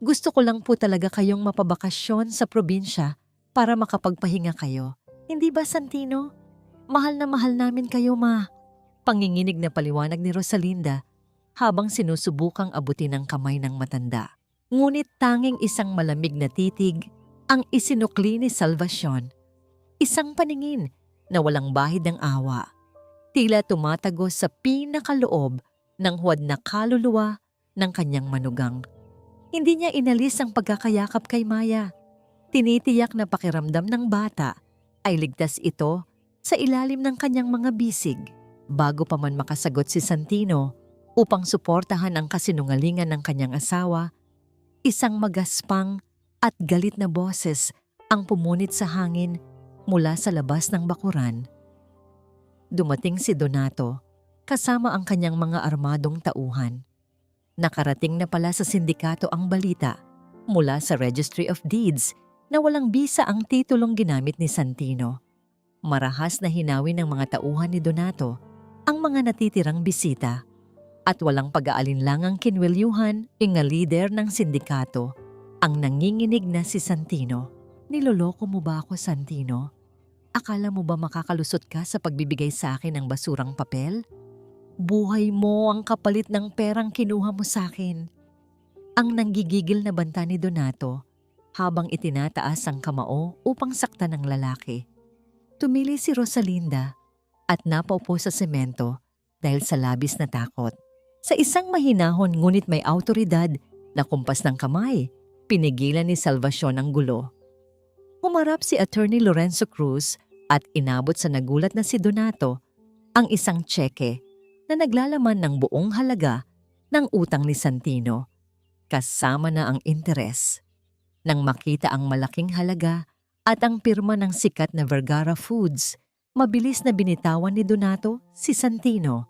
Gusto ko lang po talaga kayong mapabakasyon sa probinsya para makapagpahinga kayo. Hindi ba, Santino? Mahal na mahal namin kayo, Ma. Panginginig na paliwanag ni Rosalinda habang sinusubukang abutin ang kamay ng matanda. Ngunit tanging isang malamig na titig ang isinukli ni Salvacion. Isang paningin na walang bahid ng awa. Tila tumatagos sa pinakaloob ng huwad na kaluluwa ng kanyang manugang. Hindi niya inalis ang pagkakayakap kay Maya. Tinitiyak na pakiramdam ng bata ay ligtas ito sa ilalim ng kanyang mga bisig. Bago pa man makasagot si Santino upang suportahan ang kasinungalingan ng kanyang asawa, isang magaspang at galit na boses ang pumunit sa hangin mula sa labas ng bakuran. Dumating si Donato kasama ang kanyang mga armadong tauhan. Nakarating na pala sa sindikato ang balita mula sa Registry of Deeds na walang bisa ang titulong ginamit ni Santino. Marahas na hinawi ng mga tauhan ni Donato ang mga natitirang bisita at walang pag-aalinlangang kinwelyuhan ang leader ng sindikato, ang nanginginig na si Santino. Niloloko mo ba ako, Santino? Akala mo ba makakalusot ka sa pagbibigay sa akin ng basurang papel? Buhay mo ang kapalit ng perang kinuha mo sa akin. Ang nanggigigil na banta ni Donato habang itinataas ang kamao upang saktan ng lalaki. Tumili si Rosalinda at napaupo sa semento dahil sa labis na takot. Sa isang mahinahon ngunit may awtoridad na kumpas ng kamay, pinigilan ni Salvacion ang gulo. Humarap si Attorney Lorenzo Cruz at inabot sa nagulat na si Donato ang isang tseke na naglalaman ng buong halaga ng utang ni Santino, kasama na ang interes. Nang makita ang malaking halaga at ang pirma ng sikat na Vergara Foods, mabilis na binitawan ni Donato si Santino.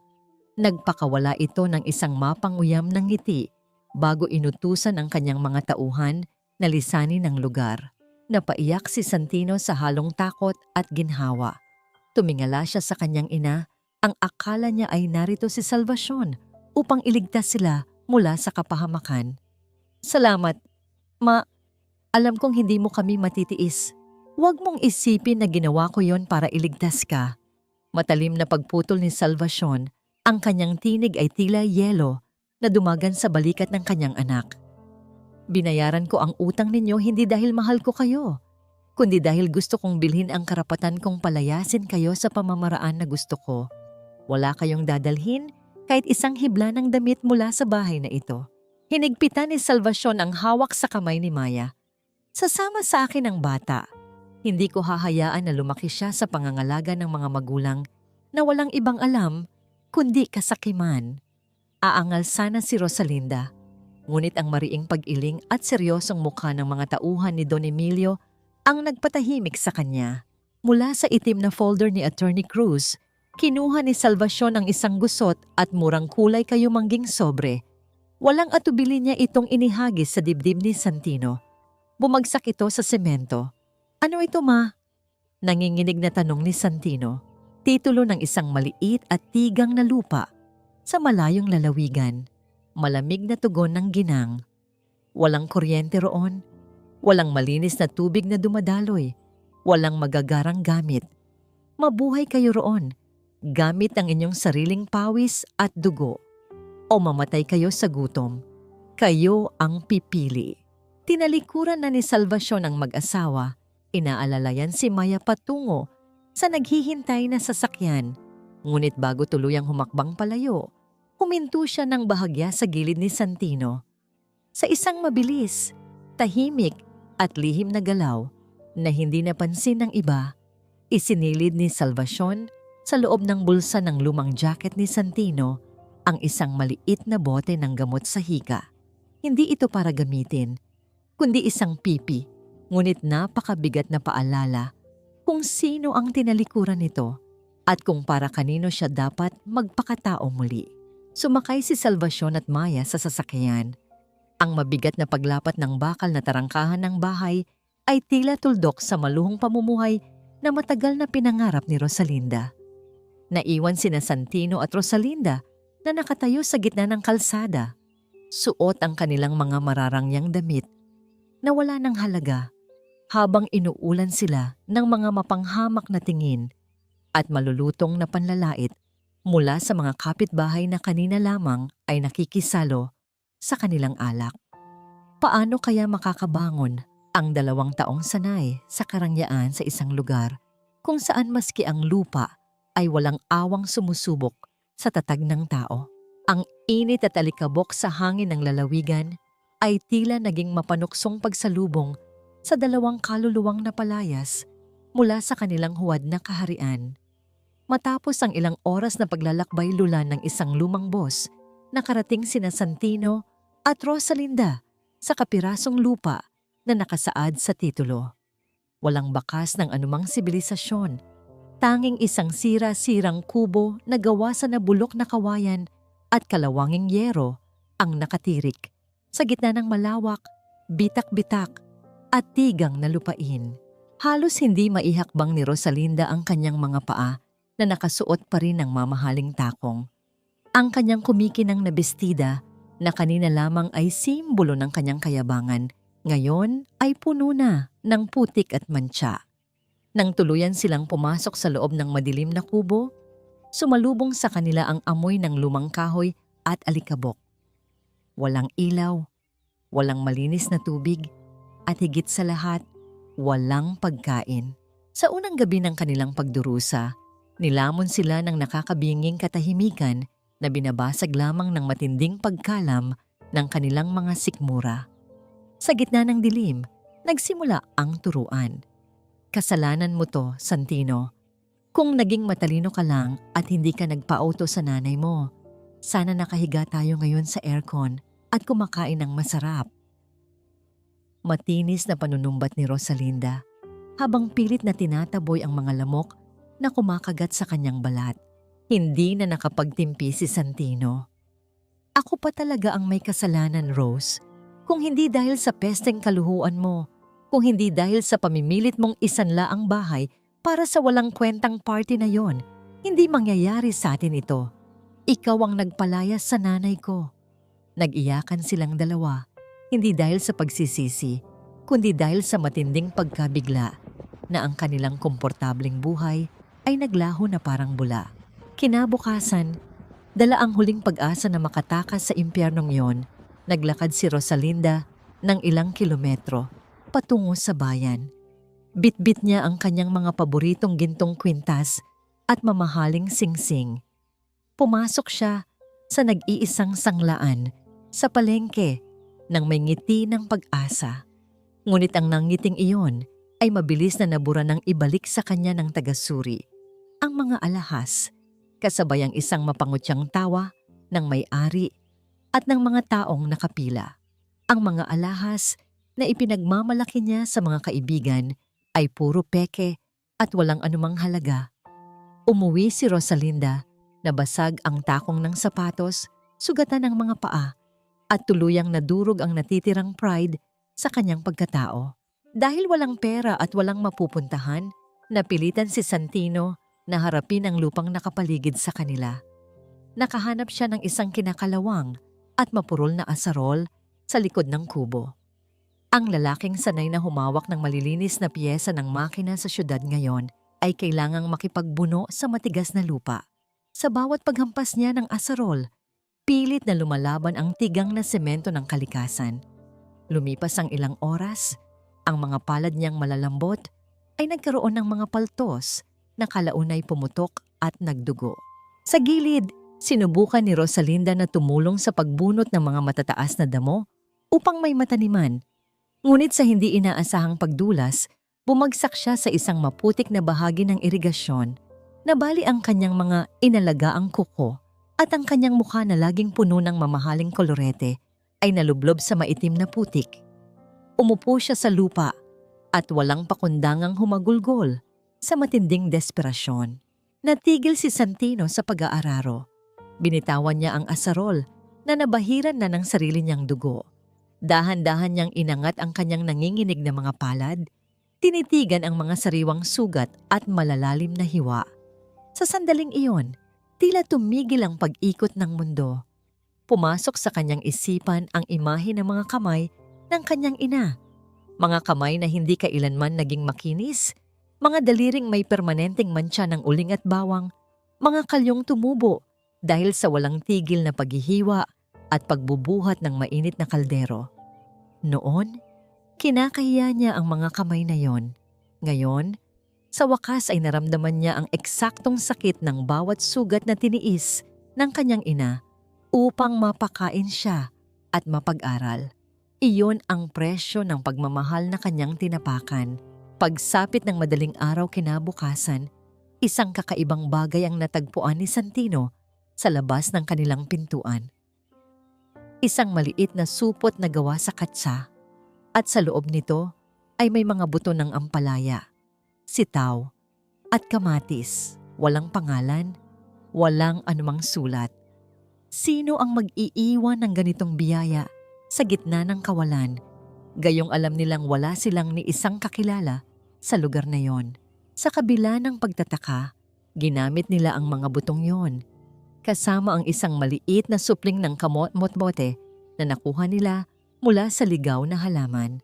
Nagpakawala ito ng isang mapanguyam ng ngiti bago inutusan ang kanyang mga tauhan na lisanin ng lugar. Napaiyak si Santino sa halong takot at ginhawa. Tumingala siya sa kanyang ina. Ang akala niya ay narito si Salvacion upang iligtas sila mula sa kapahamakan. Salamat, Ma. Alam kong hindi mo kami matitiis. Huwag mong isipin na ginawa ko yon para iligtas ka. Matalim na pagputol ni Salvacion, ang kanyang tinig ay tila yelo na dumagan sa balikat ng kanyang anak. Binayaran ko ang utang ninyo hindi dahil mahal ko kayo, kundi dahil gusto kong bilhin ang karapatan kong palayasin kayo sa pamamaraan na gusto ko. Wala kayong dadalhin kahit isang hibla ng damit mula sa bahay na ito. Hinigpitan ni Salvacion ang hawak sa kamay ni Maya. Sasama sa akin ang bata. Hindi ko hahayaan na lumaki siya sa pangangalaga ng mga magulang na walang ibang alam kundi kasakiman. Aangal sana si Rosalinda. Ngunit ang mariing pag-iling at seryosong mukha ng mga tauhan ni Don Emilio ang nagpatahimik sa kanya. Mula sa itim na folder ni Attorney Cruz, kinuha ni Salvacion ang isang gusot at murang kulay kayumangging sobre. Walang atubili niya itong inihagis sa dibdib ni Santino. Bumagsak ito sa semento. Ano ito, Ma? Nanginginig na tanong ni Santino. Titulo ng isang maliit at tigang na lupa sa malayong lalawigan. Malamig na tugon ng ginang. Walang kuryente roon. Walang malinis na tubig na dumadaloy. Walang magagarang gamit. Mabuhay kayo roon. Gamit ang inyong sariling pawis at dugo. O mamatay kayo sa gutom. Kayo ang pipili. Tinalikuran na ni Salvacion ang mag-asawa. Inaalalayan si Maya patungo sa naghihintay na sasakyan. Ngunit bago tuluyang humakbang palayo, huminto siya ng bahagya sa gilid ni Santino. Sa isang mabilis, tahimik at lihim na galaw na hindi napansin ng iba, isinilid ni Salvacion sa loob ng bulsa ng lumang jacket ni Santino ang isang maliit na bote ng gamot sa hika. Hindi ito para gamitin, kundi isang pipi, ngunit napakabigat na paalala kung sino ang tinalikuran nito at kung para kanino siya dapat magpakatao muli. Sumakay si Salvacion at Maya sa sasakyan. Ang mabigat na paglapat ng bakal na tarangkahan ng bahay ay tila tuldok sa maluhong pamumuhay na matagal na pinangarap ni Rosalinda. Naiwan sina Santino at Rosalinda na nakatayo sa gitna ng kalsada. Suot ang kanilang mga mararangyang damit na wala ng halaga habang inuulan sila ng mga mapanghamak na tingin at malulutong na panlalait mula sa mga kapitbahay na kanina lamang ay nakikisalo sa kanilang alak. Paano kaya makakabangon ang 2 taong sanay sa karangyaan sa isang lugar kung saan maski ang lupa ay walang awang sumusubok sa tatag ng tao? Ang init at alikabok sa hangin ng lalawigan ay tila naging mapanuksong pagsalubong sa 2 kaluluwang napalayas mula sa kanilang huwad na kaharian. Matapos ang ilang oras na paglalakbay lulan ng isang lumang bus, nakarating sina Santino at Rosalinda sa kapirasong lupa na nakasaad sa titulo. Walang bakas ng anumang sibilisasyon, tanging isang sira-sirang kubo na gawa sa nabulok na kawayan at kalawanging yero ang nakatirik sa gitna ng malawak, bitak-bitak at tigang na lupain. Halos hindi maihakbang ni Rosalinda ang kanyang mga paa na nakasuot pa rin ng mamahaling takong. Ang kanyang kumikinang na bestida na kanina lamang ay simbolo ng kanyang kayabangan, ngayon ay puno na ng putik at mantsa. Nang tuluyan silang pumasok sa loob ng madilim na kubo, sumalubong sa kanila ang amoy ng lumang kahoy at alikabok. Walang ilaw, walang malinis na tubig, at higit sa lahat, walang pagkain. Sa unang gabi ng kanilang pagdurusa, nilamon sila ng nakakabinging katahimikan na binabasag lamang ng matinding pagkalam ng kanilang mga sikmura. Sa gitna ng dilim, nagsimula ang turuan. Kasalanan mo to, Santino. Kung naging matalino ka lang at hindi ka nagpa-auto sa nanay mo, sana nakahiga tayo ngayon sa aircon at kumakain ng masarap. Matinis na panunumbat ni Rosalinda habang pilit na tinataboy ang mga lamok na kumakagat sa kanyang balat. Hindi na nakapagtimpi si Santino. Ako pa talaga ang may kasalanan, Rose. Kung hindi dahil sa pesteng kaluhuan mo, kung hindi dahil sa pamimilit mong isanla ang bahay para sa walang kwentang party na yon, hindi mangyayari sa atin ito. Ikaw ang nagpalayas sa nanay ko. Nag-iyakan silang dalawa, hindi dahil sa pagsisisi, kundi dahil sa matinding pagkabigla na ang kanilang komportableng buhay ay naglaho na parang bula. Kinabukasan, dala ang huling pag-asa na makatakas sa impyernong yon, naglakad si Rosalinda ng ilang kilometro patungo sa bayan. Bitbit niya ang kanyang mga paboritong gintong kwintas at mamahaling singsing. Pumasok siya sa nag-iisang sanglaan sa palengke nang may ngiti ng pag-asa. Ngunit ang nangiting iyon ay mabilis na nabura ng ibalik sa kanya ng tagasuri. Ang mga alahas, kasabay ang isang mapangutyang tawa ng may-ari at ng mga taong nakapila. Ang mga alahas na ipinagmamalaki niya sa mga kaibigan ay puro peke at walang anumang halaga. Umuwi si Rosalinda, nabasag ang takong ng sapatos, sugatan ng mga paa, at tuluyang nadurog ang natitirang pride sa kanyang pagkatao. Dahil walang pera at walang mapupuntahan, napilitan si Santino na harapin ang lupang nakapaligid sa kanila. Nakahanap siya ng isang kinakalawang at mapurol na asarol sa likod ng kubo. Ang lalaking sanay na humawak ng malilinis na piyesa ng makina sa syudad ngayon ay kailangang makipagbuno sa matigas na lupa. Sa bawat paghampas niya ng asarol, pilit na lumalaban ang tigang na semento ng kalikasan. Lumipas ang ilang oras, ang mga palad niyang malalambot ay nagkaroon ng mga paltos na kalaunay pumutok at nagdugo. Sa gilid, sinubukan ni Rosalinda na tumulong sa pagbunot ng mga matataas na damo upang may mataniman. Ngunit sa hindi inaasahang pagdulas, bumagsak siya sa isang maputik na bahagi ng irigasyon. Nabali ang kanyang mga inalagaang kuko at ang kanyang mukha na laging puno ng mamahaling kolorete ay nalublob sa maitim na putik. Umupo siya sa lupa at walang pakundangang humagulgol sa matinding desperasyon. Natigil si Santino sa pag-aararo. Binitawan niya ang asarol na nabahiran na ng sarili niyang dugo. Dahan-dahan niyang inangat ang kanyang nanginginig na mga palad, tinitigan ang mga sariwang sugat at malalalim na hiwa. Sa sandaling iyon, tila tumigil ang pag-ikot ng mundo. Pumasok sa kanyang isipan ang imahe ng mga kamay ng kanyang ina. Mga kamay na hindi kailanman naging makinis, mga daliring may permanenteng mantsa ng uling at bawang, mga kalyong tumubo dahil sa walang tigil na paghihiwa at pagbubuhat ng mainit na kaldero. Noon, kinakahiya niya ang mga kamay na yon. Ngayon, sa wakas ay naramdaman niya ang eksaktong sakit ng bawat sugat na tiniis ng kanyang ina upang mapakain siya at mapag-aral. Iyon ang presyo ng pagmamahal na kanyang tinapakan. Pagsapit ng madaling araw kinabukasan, isang kakaibang bagay ang natagpuan ni Santino sa labas ng kanilang pintuan. Isang maliit na supot na gawa sa katsa at sa loob nito ay may mga buto ng ampalaya, sitaw at kamatis, walang pangalan, walang anumang sulat. Sino ang mag-iiwan ng ganitong biyaya sa gitna ng kawalan, gayong alam nilang wala silang ni isang kakilala sa lugar na yon. Sa kabila ng pagtataka, ginamit nila ang mga butong yon, kasama ang isang maliit na supling ng kamot-bote na nakuha nila mula sa ligaw na halaman.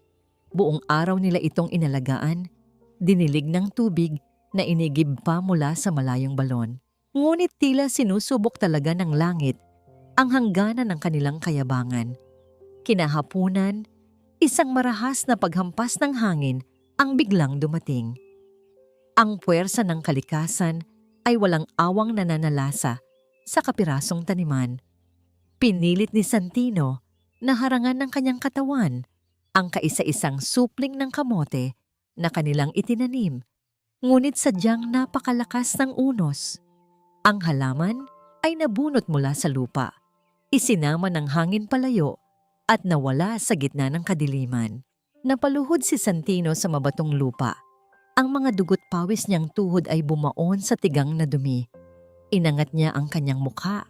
Buong araw nila itong inalagaan, dinilig ng tubig na inigib pa mula sa malayong balon. Ngunit tila sinusubok talaga ng langit ang hangganan ng kanilang kayabangan. Kinahapunan, isang marahas na paghampas ng hangin ang biglang dumating. Ang puwersa ng kalikasan ay walang awang nananalasa sa kapirasong taniman. Pinilit ni Santino na harangan ng kanyang katawan ang kaisa-isang supling ng kamote na kanilang itinanim, ngunit sadyang napakalakas ng unos. Ang halaman ay nabunot mula sa lupa, isinama ng hangin palayo at nawala sa gitna ng kadiliman. Napaluhod si Santino sa mabatong lupa. Ang mga dugot pawis niyang tuhod ay bumaon sa tigang na dumi. Inangat niya ang kanyang mukha.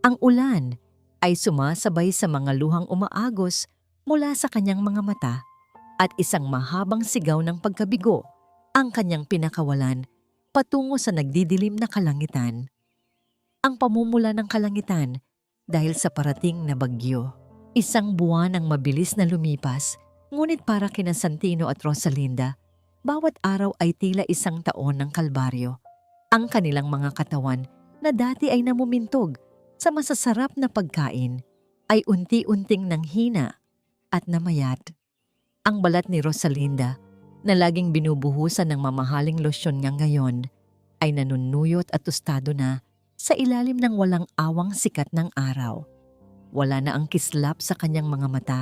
Ang ulan ay sumasabay sa mga luhang umaagos mula sa kanyang mga mata at isang mahabang sigaw ng pagkabigo ang kanyang pinakawalan patungo sa nagdidilim na kalangitan. Ang pamumula ng kalangitan dahil sa parating na bagyo. Isang buwan ang mabilis na lumipas, ngunit para kina Santino at Rosalinda, bawat araw ay tila isang taon ng kalbaryo. Ang kanilang mga katawan na dati ay namumintog sa masasarap na pagkain ay unti-unting nanghina at namayat. Ang balat ni Rosalinda na laging binubuhusan ng mamahaling losyon nga ngayon ay nanunuyot at tostado na sa ilalim ng walang awang sikat ng araw. Wala na ang kislap sa kanyang mga mata.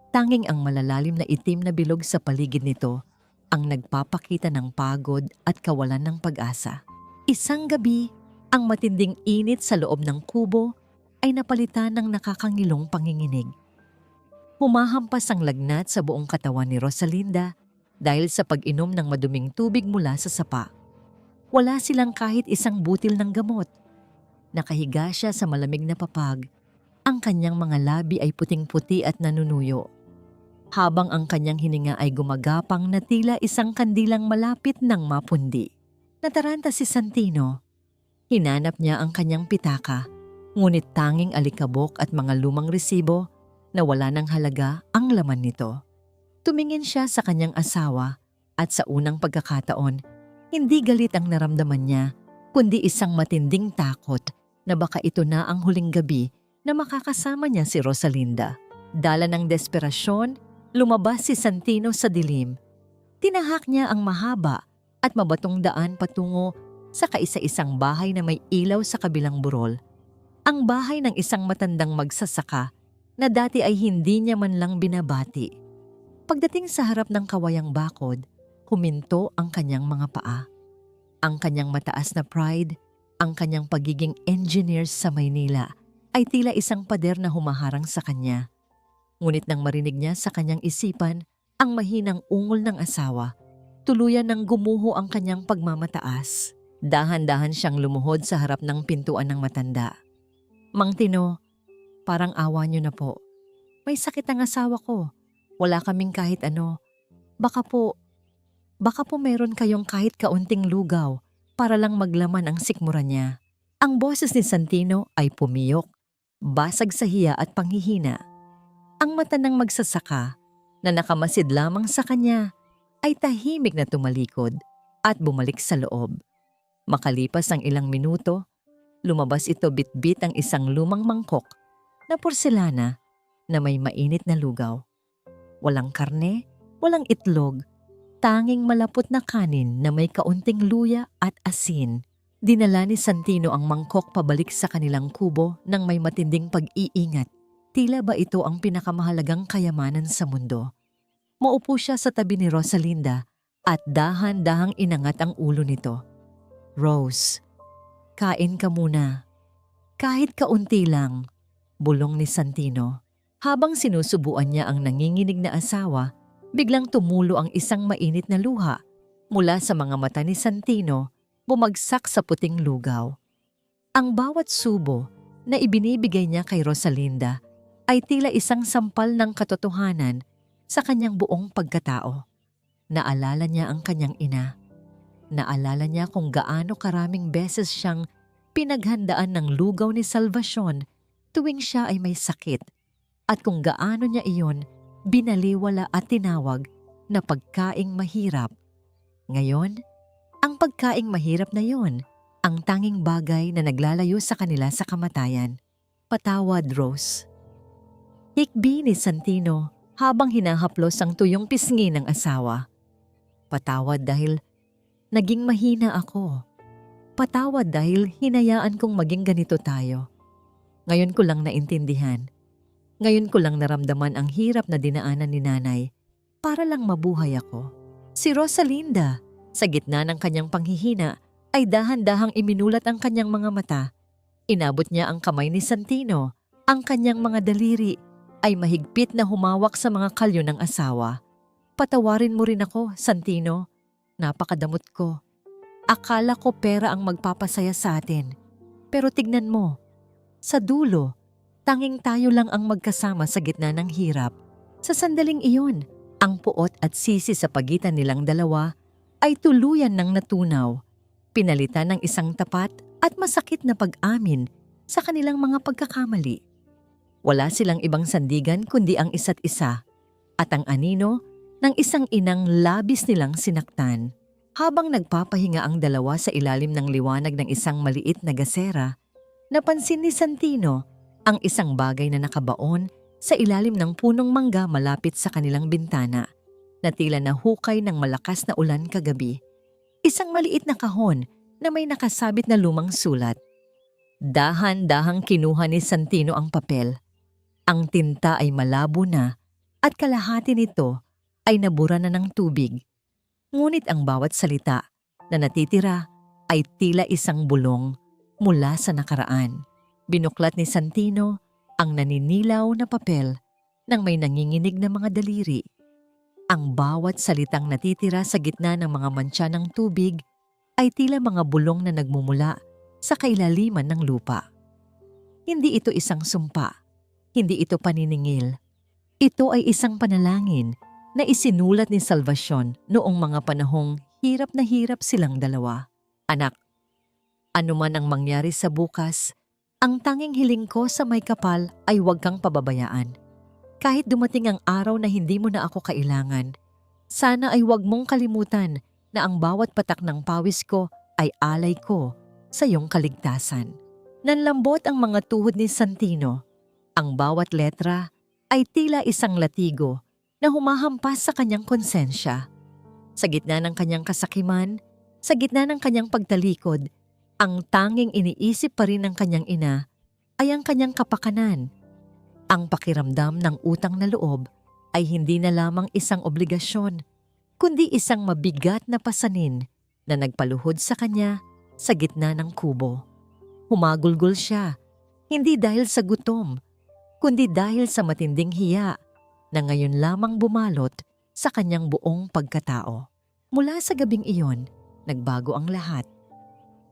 Tanging ang malalalim na itim na bilog sa paligid nito ang nagpapakita ng pagod at kawalan ng pag-asa. Isang gabi, ang matinding init sa loob ng kubo ay napalitan ng nakakangilong panginginig. Humahampas ang lagnat sa buong katawan ni Rosalinda dahil sa pag-inom ng maduming tubig mula sa sapa. Wala silang kahit isang butil ng gamot. Nakahiga siya sa malamig na papag. Ang kanyang mga labi ay puting-puti at nanunuyo, habang ang kanyang hininga ay gumagapang na tila isang kandilang malapit ng mapundi. Nataranta si Santino. Hinanap niya ang kanyang pitaka, ngunit tanging alikabok at mga lumang resibo na wala ng halaga ang laman nito. Tumingin siya sa kanyang asawa at sa unang pagkakataon, hindi galit ang naramdaman niya, kundi isang matinding takot na baka ito na ang huling gabi na makakasama niya si Rosalinda. Dala ng desperasyon, lumabas si Santino sa dilim. Tinahak niya ang mahaba at mabatong daan patungo sa kaisa-isang bahay na may ilaw sa kabilang burol. Ang bahay ng isang matandang magsasaka na dati ay hindi niya man lang binabati. Pagdating sa harap ng kawayang bakod, huminto ang kanyang mga paa. Ang kanyang mataas na pride, ang kanyang pagiging engineer sa Maynila, ay tila isang pader na humaharang sa kanya. Ngunit nang marinig niya sa kanyang isipan ang mahinang ungol ng asawa, tuluyan nang gumuho ang kanyang pagmamataas. Dahan-dahan siyang lumuhod sa harap ng pintuan ng matanda. "Mang Tino, parang awa niyo na po. May sakit ang asawa ko. Wala kaming kahit ano. Baka po meron kayong kahit kaunting lugaw para lang maglaman ang sikmura niya." Ang boses ni Santino ay pumiyok, basag sa hiya at panghihina. Ang mata ng magsasaka na nakamasid lamang sa kanya ay tahimik na tumalikod at bumalik sa loob. Makalipas ang ilang minuto, lumabas ito bitbit ang isang lumang mangkok na porselana na may mainit na lugaw. Walang karne, walang itlog, tanging malapot na kanin na may kaunting luya at asin. Dinala ni Santino ang mangkok pabalik sa kanilang kubo nang may matinding pag-iingat. Tila ba ito ang pinakamahalagang kayamanan sa mundo? Maupo siya sa tabi ni Rosalinda at dahan-dahang inangat ang ulo nito. "Rose, kain ka muna. Kahit kaunti lang," bulong ni Santino. Habang sinusubuan niya ang nanginginig na asawa, biglang tumulo ang isang mainit na luha mula sa mga mata ni Santino, bumagsak sa puting lugaw. Ang bawat subo na ibinibigay niya kay Rosalinda ay tila isang sampal ng katotohanan sa kanyang buong pagkatao. Naalala niya ang kanyang ina. Naalala niya kung gaano karaming beses siyang pinaghandaan ng lugaw ni Salvacion tuwing siya ay may sakit at kung gaano niya iyon binaliwala at tinawag na pagkaing mahirap. Ngayon, ang pagkaing mahirap na yon ang tanging bagay na naglalayo sa kanila sa kamatayan. Patawad, Rose. Hikbi ni Santino habang hinahaplos ang tuyong pisngi ng asawa. Patawad dahil naging mahina ako. Patawad dahil hinayaan kong maging ganito tayo. Ngayon ko lang naintindihan. Ngayon ko lang naramdaman ang hirap na dinaanan ni nanay para lang mabuhay ako. Si Rosalinda, sa gitna ng kanyang panghihina, ay dahan-dahang iminulat ang kanyang mga mata. Inabot niya ang kamay ni Santino. Ang kanyang mga daliri ay mahigpit na humawak sa mga kalyo ng asawa. Patawarin mo rin ako, Santino. Napakadamot ko. Akala ko pera ang magpapasaya sa atin. Pero tignan mo, sa dulo, tanging tayo lang ang magkasama sa gitna ng hirap. Sa sandaling iyon, ang puot at sisi sa pagitan nilang dalawa ay tuluyan ng natunaw. Pinalitan ng isang tapat at masakit na pag-amin sa kanilang mga pagkakamali. Wala silang ibang sandigan kundi ang isa't isa at ang anino ng isang inang labis nilang sinaktan. Habang nagpapahinga ang dalawa sa ilalim ng liwanag ng isang maliit na gasera, napansin ni Santino ang isang bagay na nakabaon sa ilalim ng punong mangga malapit sa kanilang bintana na tila nahukay ng malakas na ulan kagabi. Isang maliit na kahon na may nakasabit na lumang sulat. Dahan-dahang kinuha ni Santino ang papel. Ang tinta ay malabo na at kalahati nito ay nabura na ng tubig. Ngunit ang bawat salita na natitira ay tila isang bulong mula sa nakaraan. Binuklat ni Santino ang naninilaw na papel ng may nanginginig na mga daliri. Ang bawat salitang natitira sa gitna ng mga mantsa ng tubig ay tila mga bulong na nagmumula sa kailaliman ng lupa. Hindi ito isang sumpa, hindi ito paniningil. Ito ay isang panalangin na isinulat ni Salvacion noong mga panahong hirap na hirap silang dalawa. Anak, anuman ang mangyari sa bukas, ang tanging hiling ko sa may kapal ay huwag kang pababayaan. Kahit dumating ang araw na hindi mo na ako kailangan, sana ay huwag mong kalimutan na ang bawat patak ng pawis ko ay alay ko sa iyong kaligtasan. Nanlambot ang mga tuhod ni Santino. Ang bawat letra ay tila isang latigo na humahampas sa kanyang konsensya. Sa gitna ng kanyang kasakiman, sa gitna ng kanyang pagtalikod, ang tanging iniisip pa rin ng kanyang ina ay ang kanyang kapakanan. Ang pakiramdam ng utang na loob ay hindi na lamang isang obligasyon, kundi isang mabigat na pasanin na nagpaluhod sa kanya sa gitna ng kubo. Humagulgol siya, hindi dahil sa gutom, kundi dahil sa matinding hiya na ngayon lamang bumalot sa kanyang buong pagkatao. Mula sa gabing iyon, nagbago ang lahat.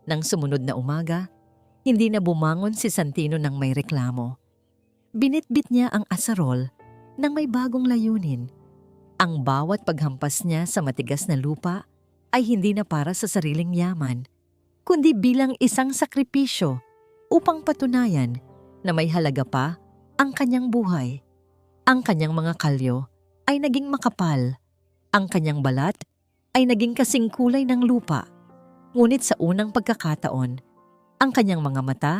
Nang sumunod na umaga, hindi na bumangon si Santino ng may reklamo. Binitbit niya ang asarol ng may bagong layunin. Ang bawat paghampas niya sa matigas na lupa ay hindi na para sa sariling yaman, kundi bilang isang sakripisyo upang patunayan na may halaga pa ang kanyang buhay. Ang kanyang mga kalyo ay naging makapal. Ang kanyang balat ay naging kasing kulay ng lupa. Ngunit sa unang pagkakataon, ang kanyang mga mata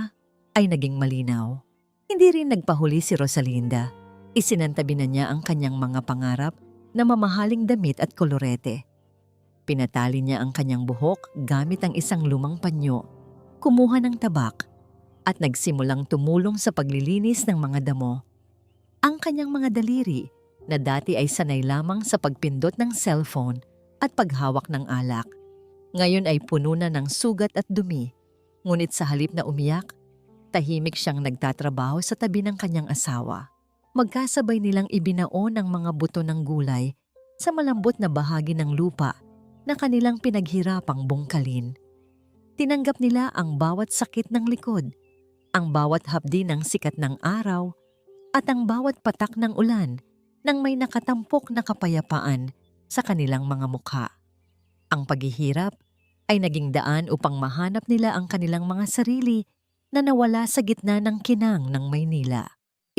ay naging malinaw. Hindi rin nagpahuli si Rosalinda. Isinantabi na niya ang kanyang mga pangarap na mamahaling damit at kolorete. Pinatali niya ang kanyang buhok gamit ang isang lumang panyo, kumuha ng tabak, at nagsimulang tumulong sa paglilinis ng mga damo. Ang kanyang mga daliri na dati ay sanay lamang sa pagpindot ng cellphone at paghawak ng alak, ngayon ay puno na ng sugat at dumi. Ngunit sa halip na umiyak, tahimik siyang nagtatrabaho sa tabi ng kanyang asawa. Magkasabay nilang ibinaon ang mga buto ng gulay sa malambot na bahagi ng lupa na kanilang pinaghirapang bungkalin. Tinanggap nila ang bawat sakit ng likod, ang bawat hapdi ng sikat ng araw, at ang bawat patak ng ulan nang may nakatampok na kapayapaan sa kanilang mga mukha. Ang paghihirap ay naging daan upang mahanap nila ang kanilang mga sarili na nawala sa gitna ng kinang ng Maynila.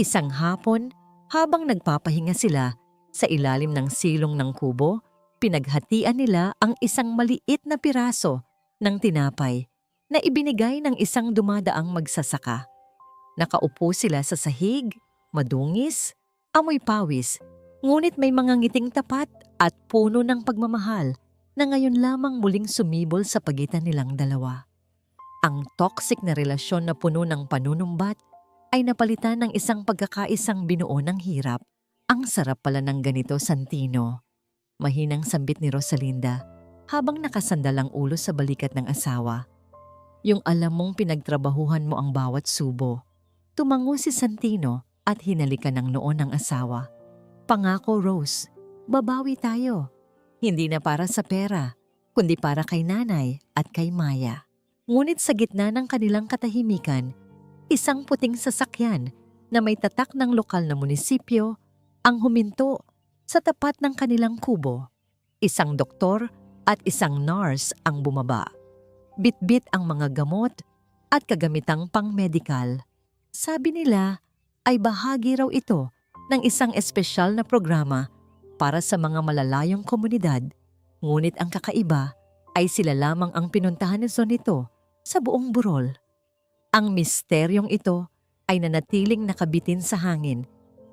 Isang hapon, habang nagpapahinga sila sa ilalim ng silong ng kubo, pinaghatian nila ang isang maliit na piraso ng tinapay na ibinigay ng isang dumadaang magsasaka. Nakaupo sila sa sahig, madungis, amoy pawis, ngunit may mga ngiting tapat at puno ng pagmamahal na ngayon lamang muling sumibol sa pagitan nilang dalawa. Ang toxic na relasyon na puno ng panunumbat ay napalitan ng isang pagkakaisang binuo ng hirap. Ang sarap pala ng ganito, Santino. Mahinang sambit ni Rosalinda habang nakasandal ang ulo sa balikat ng asawa. Yung alam mong pinagtrabahuhan mo ang bawat subo. Tumango si Santino at hinalikan ng noo ng asawa. Pangako, Rose, babawi tayo. Hindi na para sa pera, kundi para kay nanay at kay Maya. Ngunit sa gitna ng kanilang katahimikan, isang puting sasakyan na may tatak ng lokal na munisipyo ang huminto sa tapat ng kanilang kubo. Isang doktor at isang nurse ang bumaba. Bitbit ang mga gamot at kagamitang pang-medikal. Sabi nila ay bahagi raw ito ng isang espesyal na programa para sa mga malalayong komunidad, ngunit ang kakaiba ay sila lamang ang pinuntahan nito sa buong burol. Ang misteryong ito ay nanatiling nakabitin sa hangin,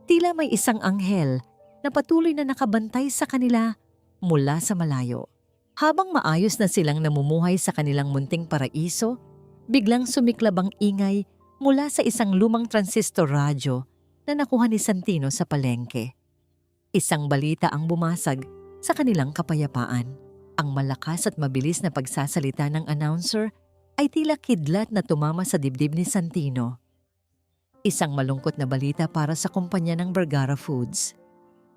tila may isang anghel na patuloy na nakabantay sa kanila mula sa malayo. Habang maayos na silang namumuhay sa kanilang munting paraiso, biglang sumiklab ang ingay mula sa isang lumang transistor radyo na nakuha ni Santino sa palengke. Isang balita ang bumasag sa kanilang kapayapaan. Ang malakas at mabilis na pagsasalita ng announcer ay tila kidlat na tumama sa dibdib ni Santino. Isang malungkot na balita para sa kumpanya ng Vergara Foods.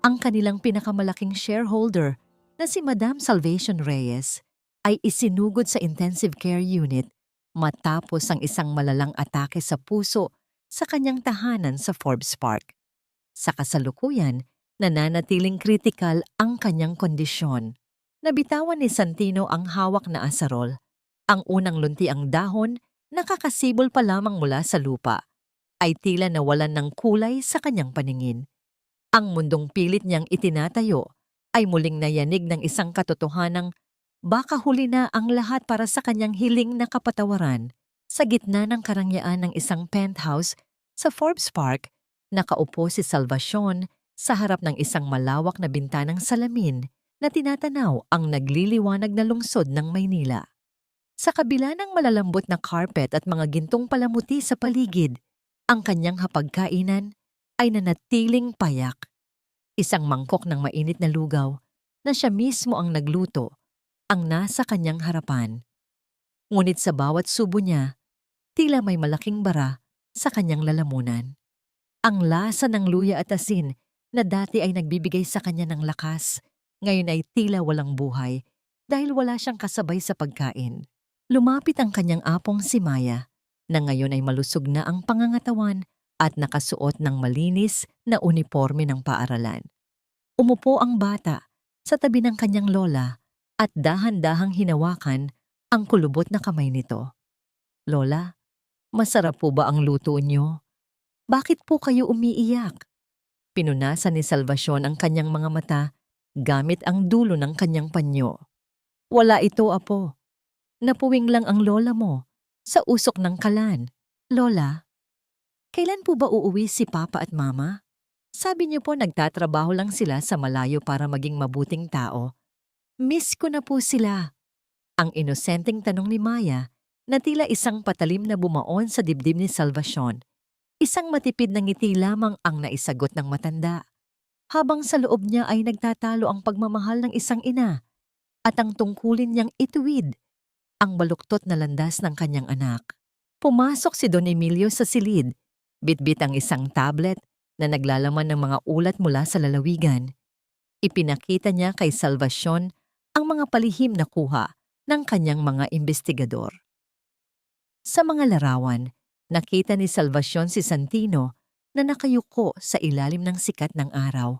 Ang kanilang pinakamalaking shareholder na si Madam Salvation Reyes ay isinugod sa intensive care unit matapos ang isang malalang atake sa puso sa kanyang tahanan sa Forbes Park. Sa kasalukuyan, nananatiling kritikal ang kanyang kondisyon. Nabitawan ni Santino ang hawak na asarol. Ang unang lunti ang dahon, nakakasibol pa lamang mula sa lupa, ay tila nawalan ng kulay sa kanyang paningin. Ang mundong pilit niyang itinatayo ay muling nayanig ng isang katotohanang baka huli na ang lahat para sa kanyang hiling na kapatawaran. Sa gitna ng karangyaan ng isang penthouse sa Forbes Park, nakaupo si Salvacion sa harap ng isang malawak na bintanang salamin na tinatanaw ang nagliliwanag na lungsod ng Maynila. Sa kabila ng malalambot na carpet at mga gintong palamuti sa paligid, ang kanyang hapagkainan ay nanatiling payak. Isang mangkok ng mainit na lugaw na siya mismo ang nagluto ang nasa kanyang harapan. Ngunit sa bawat subo niya, tila may malaking bara sa kanyang lalamunan. Ang lasa ng luya at asin na dati ay nagbibigay sa kanya ng lakas, ngayon ay tila walang buhay dahil wala siyang kasabay sa pagkain. Lumapit ang kanyang apong si Maya, na ngayon ay malusog na ang pangangatawan at nakasuot ng malinis na uniforme ng paaralan. Umupo ang bata sa tabi ng kanyang lola at dahan-dahang hinawakan ang kulubot na kamay nito. Lola, masarap po ba ang luto niyo? Bakit po kayo umiiyak? Pinunasan ni Salvacion ang kanyang mga mata gamit ang dulo ng kanyang panyo. Wala ito, apo. Napuwing lang ang lola mo sa usok ng kalan. Lola, kailan po ba uuwi si Papa at Mama? Sabi niyo po nagtatrabaho lang sila sa malayo para maging mabuting tao. Miss ko na po sila. Ang inosenteng tanong ni Maya na tila isang patalim na bumaon sa dibdib ni Salvacion. Isang matipid na ngiti lamang ang naisagot ng matanda. Habang sa loob niya ay nagtatalo ang pagmamahal ng isang ina at ang tungkulin niyang ituwid ang baluktot na landas ng kanyang anak. Pumasok si Don Emilio sa silid, bitbit ang isang tablet na naglalaman ng mga ulat mula sa lalawigan. Ipinakita niya kay Salvacion ang mga palihim na kuha ng kanyang mga investigador. Sa mga larawan, nakita ni Salvacion si Santino na nakayuko sa ilalim ng sikat ng araw.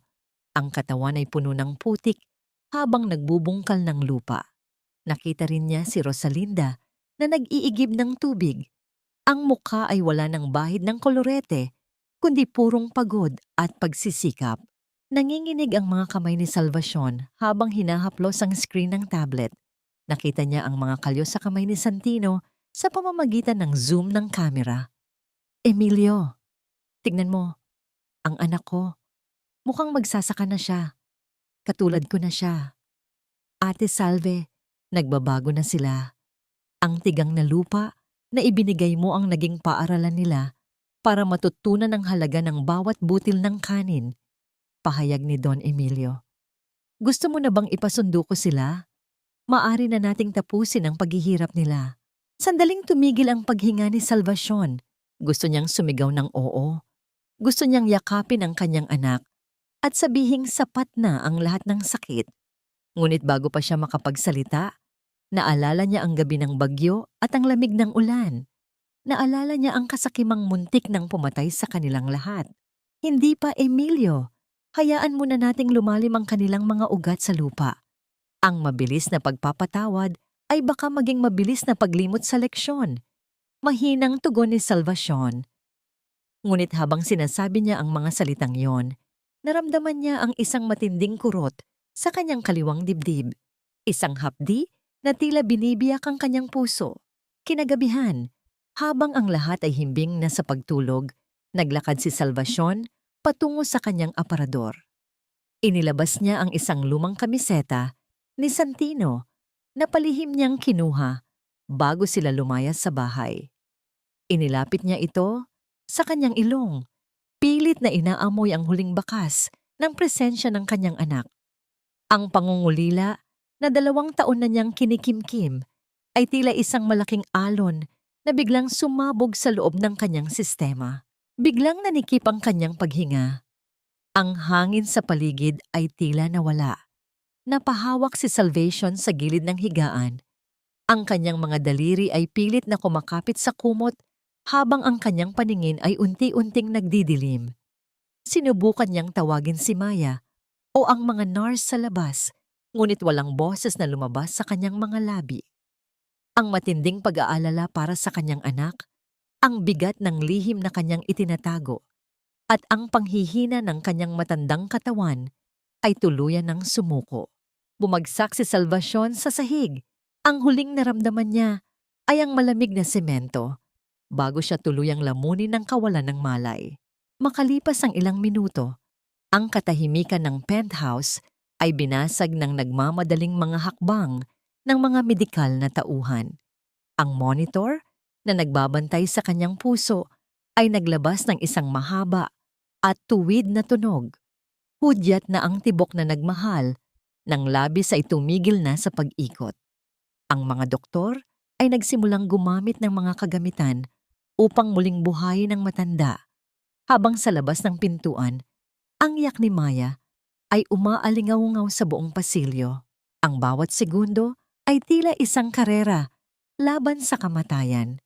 Ang katawan ay puno ng putik habang nagbubungkal ng lupa. Nakita rin niya si Rosalinda na nag-iigib ng tubig. Ang mukha ay wala ng bahid ng kolorete, kundi purong pagod at pagsisikap. Nanginginig ang mga kamay ni Salvacion habang hinahaplos ang screen ng tablet. Nakita niya ang mga kalyo sa kamay ni Santino sa pamamagitan ng zoom ng kamera. Emilio, tignan mo, ang anak ko. Mukhang magsasaka na siya. Katulad ko na siya. Ate Salve, nagbabago na sila. Ang tigang na lupa na ibinigay mo ang naging paaralan nila para matutunan ang halaga ng bawat butil ng kanin. Pahayag ni Don Emilio. Gusto mo na bang ipasundo ko sila? Maari na nating tapusin ang paghihirap nila. Sandaling tumigil ang paghinga ni Salvacion. Gusto niyang sumigaw ng oo. Gusto niyang yakapin ang kanyang anak at sabihing sapat na ang lahat ng sakit. Ngunit bago pa siya makapagsalita, naalala niya ang gabi ng bagyo at ang lamig ng ulan. Naalala niya ang kasakimang muntik ng pumatay sa kanilang lahat. Hindi pa, Emilio. Hayaan muna nating lumalim ang kanilang mga ugat sa lupa. Ang mabilis na pagpapatawad ay baka maging mabilis na paglimot sa leksyon. Mahinang tugon ni Salvacion. Ngunit habang sinasabi niya ang mga salitang yon, naramdaman niya ang isang matinding kurot sa kanyang kaliwang dibdib. Isang hapdi na tila binibiyak ang kanyang puso. Kinagabihan, habang ang lahat ay himbing na sa pagtulog, naglakad si Salvacion patungo sa kanyang aparador. Inilabas niya ang isang lumang kamiseta ni Santino na palihim niyang kinuha bago sila lumayas sa bahay. Inilapit niya ito sa kanyang ilong, pilit na inaamoy ang huling bakas ng presensya ng kanyang anak. Ang pangungulila na 2 taon na niyang kinikimkim ay tila isang malaking alon na biglang sumabog sa loob ng kanyang sistema. Biglang nanikip ang kanyang paghinga. Ang hangin sa paligid ay tila nawala. Napahawak si Salvacion sa gilid ng higaan. Ang kanyang mga daliri ay pilit na kumakapit sa kumot habang ang kanyang paningin ay unti-unting nagdidilim. Sinubukan niyang tawagin si Maya o ang mga nurse sa labas, ngunit walang boses na lumabas sa kanyang mga labi. Ang matinding pag-aalala para sa kanyang anak, ang bigat ng lihim na kanyang itinatago, at ang panghihina ng kanyang matandang katawan ay tuluyan ng sumuko. Bumagsak si Salvacion sa sahig. Ang huling naramdaman niya ay ang malamig na semento bago siya tuluyang lamunin ng kawalan ng malay. Makalipas ang ilang minuto, ang katahimikan ng penthouse ay binasag ng nagmamadaling mga hakbang ng mga medikal na tauhan. Ang monitor na nagbabantay sa kanyang puso ay naglabas ng isang mahaba at tuwid na tunog. Hudyat na ang tibok na nagmahal nang labis ay tumigil na sa pag-ikot. Ang mga doktor ay nagsimulang gumamit ng mga kagamitan upang muling buhayin ang matanda. Habang sa labas ng pintuan, ang iyak ni Maya ay umaalingaw-ngaw sa buong pasilyo. Ang bawat segundo ay tila isang karera laban sa kamatayan.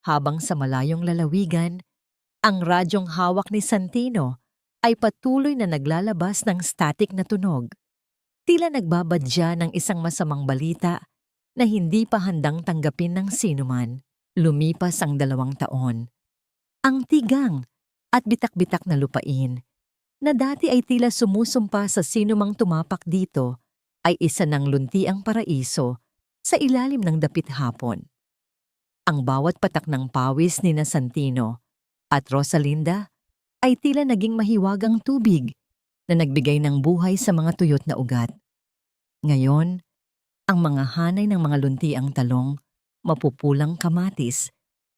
Habang sa malayong lalawigan, ang radyong hawak ni Santino ay patuloy na naglalabas ng static na tunog. Tila nagbabadya ng isang masamang balita na hindi pa handang tanggapin ng sinuman. Lumipas ang 2 taon. Ang tigang at bitak-bitak na lupain, na dati ay tila sumusumpa sa sinumang tumapak dito, ay isa ng luntiang paraiso sa ilalim ng dapit hapon. Ang bawat patak ng pawis ni Santino at Rosalinda ay tila naging mahiwagang tubig na nagbigay ng buhay sa mga tuyot na ugat. Ngayon, ang mga hanay ng mga luntiang talong, mapupulang kamatis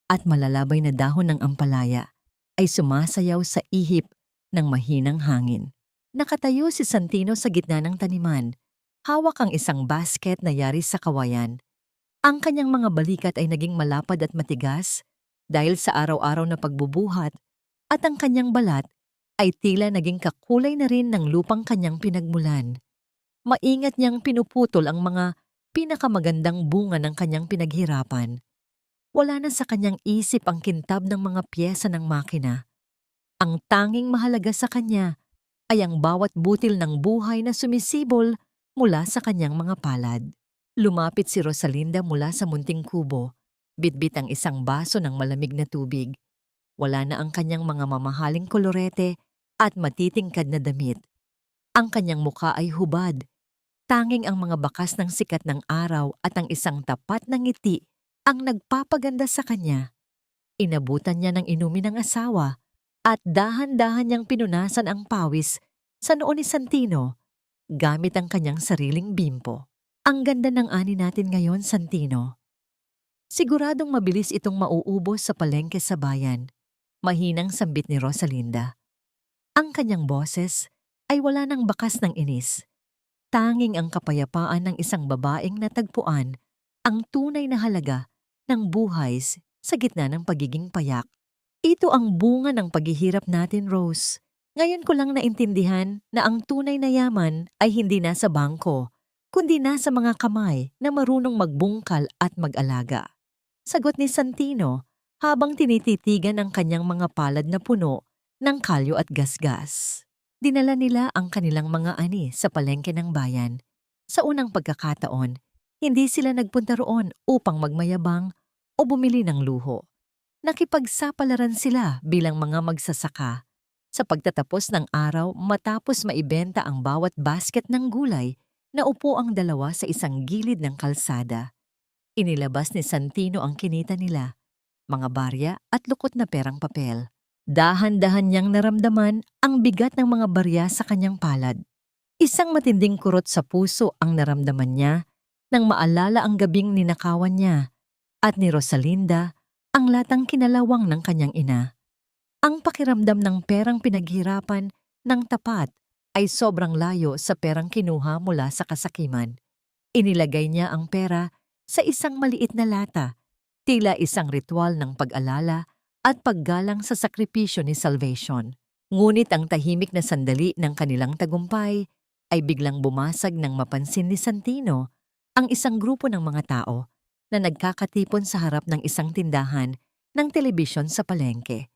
at malalabay na dahon ng ampalaya ay sumasayaw sa ihip ng mahinang hangin. Nakatayo si Santino sa gitna ng taniman, hawak ang isang basket na yari sa kawayan. Ang kanyang mga balikat ay naging malapad at matigas dahil sa araw-araw na pagbubuhat, at ang kanyang balat ay tila naging kakulay na rin ng lupang kanyang pinagmulan. Maingat niyang pinuputol ang mga pinakamagandang bunga ng kanyang pinaghirapan. Wala na sa kanyang isip ang kintab ng mga piyesa ng makina. Ang tanging mahalaga sa kanya ay ang bawat butil ng buhay na sumisibol mula sa kanyang mga palad. Lumapit si Rosalinda mula sa munting kubo. Bitbit ang isang baso ng malamig na tubig. Wala na ang kanyang mga mamahaling kolorete at matitingkad na damit. Ang kanyang muka ay hubad. Tanging ang mga bakas ng sikat ng araw at ang isang tapat na ngiti ang nagpapaganda sa kanya. Inabutan niya ng inumin ng asawa at dahan-dahan niyang pinunasan ang pawis sa noo ni Santino gamit ang kanyang sariling bimpo. Ang ganda ng ani natin ngayon, Santino. Siguradong mabilis itong mauubos sa palengke sa bayan. Mahinang sambit ni Rosalinda. Ang kanyang boses ay wala ng bakas ng inis. Tanging ang kapayapaan ng isang babaeng natagpuan ang tunay na halaga ng buhay sa gitna ng pagiging payak. Ito ang bunga ng paghihirap natin, Rose. Ngayon ko lang naintindihan na ang tunay na yaman ay hindi nasa bangko, kundi nasa mga kamay na marunong magbungkal at mag-alaga. Sagot ni Santino habang tinititigan ang kanyang mga palad na puno ng kalyo at gasgas. Dinala nila ang kanilang mga ani sa palengke ng bayan. Sa unang pagkakataon, hindi sila nagpunta roon upang magmayabang o bumili ng luho. Nakipagsapalaran sila bilang mga magsasaka. Sa pagtatapos ng araw matapos maibenta ang bawat basket ng gulay, naupo ang dalawa sa isang gilid ng kalsada. Inilabas ni Santino ang kinita nila, mga barya at lukot na perang papel. Dahan-dahan niyang naramdaman ang bigat ng mga barya sa kanyang palad. Isang matinding kurot sa puso ang naramdaman niya nang maalala ang gabing ninakawan niya at ni Rosalinda ang latang kinalawang ng kanyang ina. Ang pakiramdam ng perang pinaghirapan ng tapat ay sobrang layo sa perang kinuha mula sa kasakiman. Inilagay niya ang pera sa isang maliit na lata, tila isang ritual ng pag-alala at paggalang sa sakripisyo ni Salvation. Ngunit ang tahimik na sandali ng kanilang tagumpay ay biglang bumasag nang mapansin ni Santino ang isang grupo ng mga tao na nagkakatipon sa harap ng isang tindahan ng telebisyon sa palengke.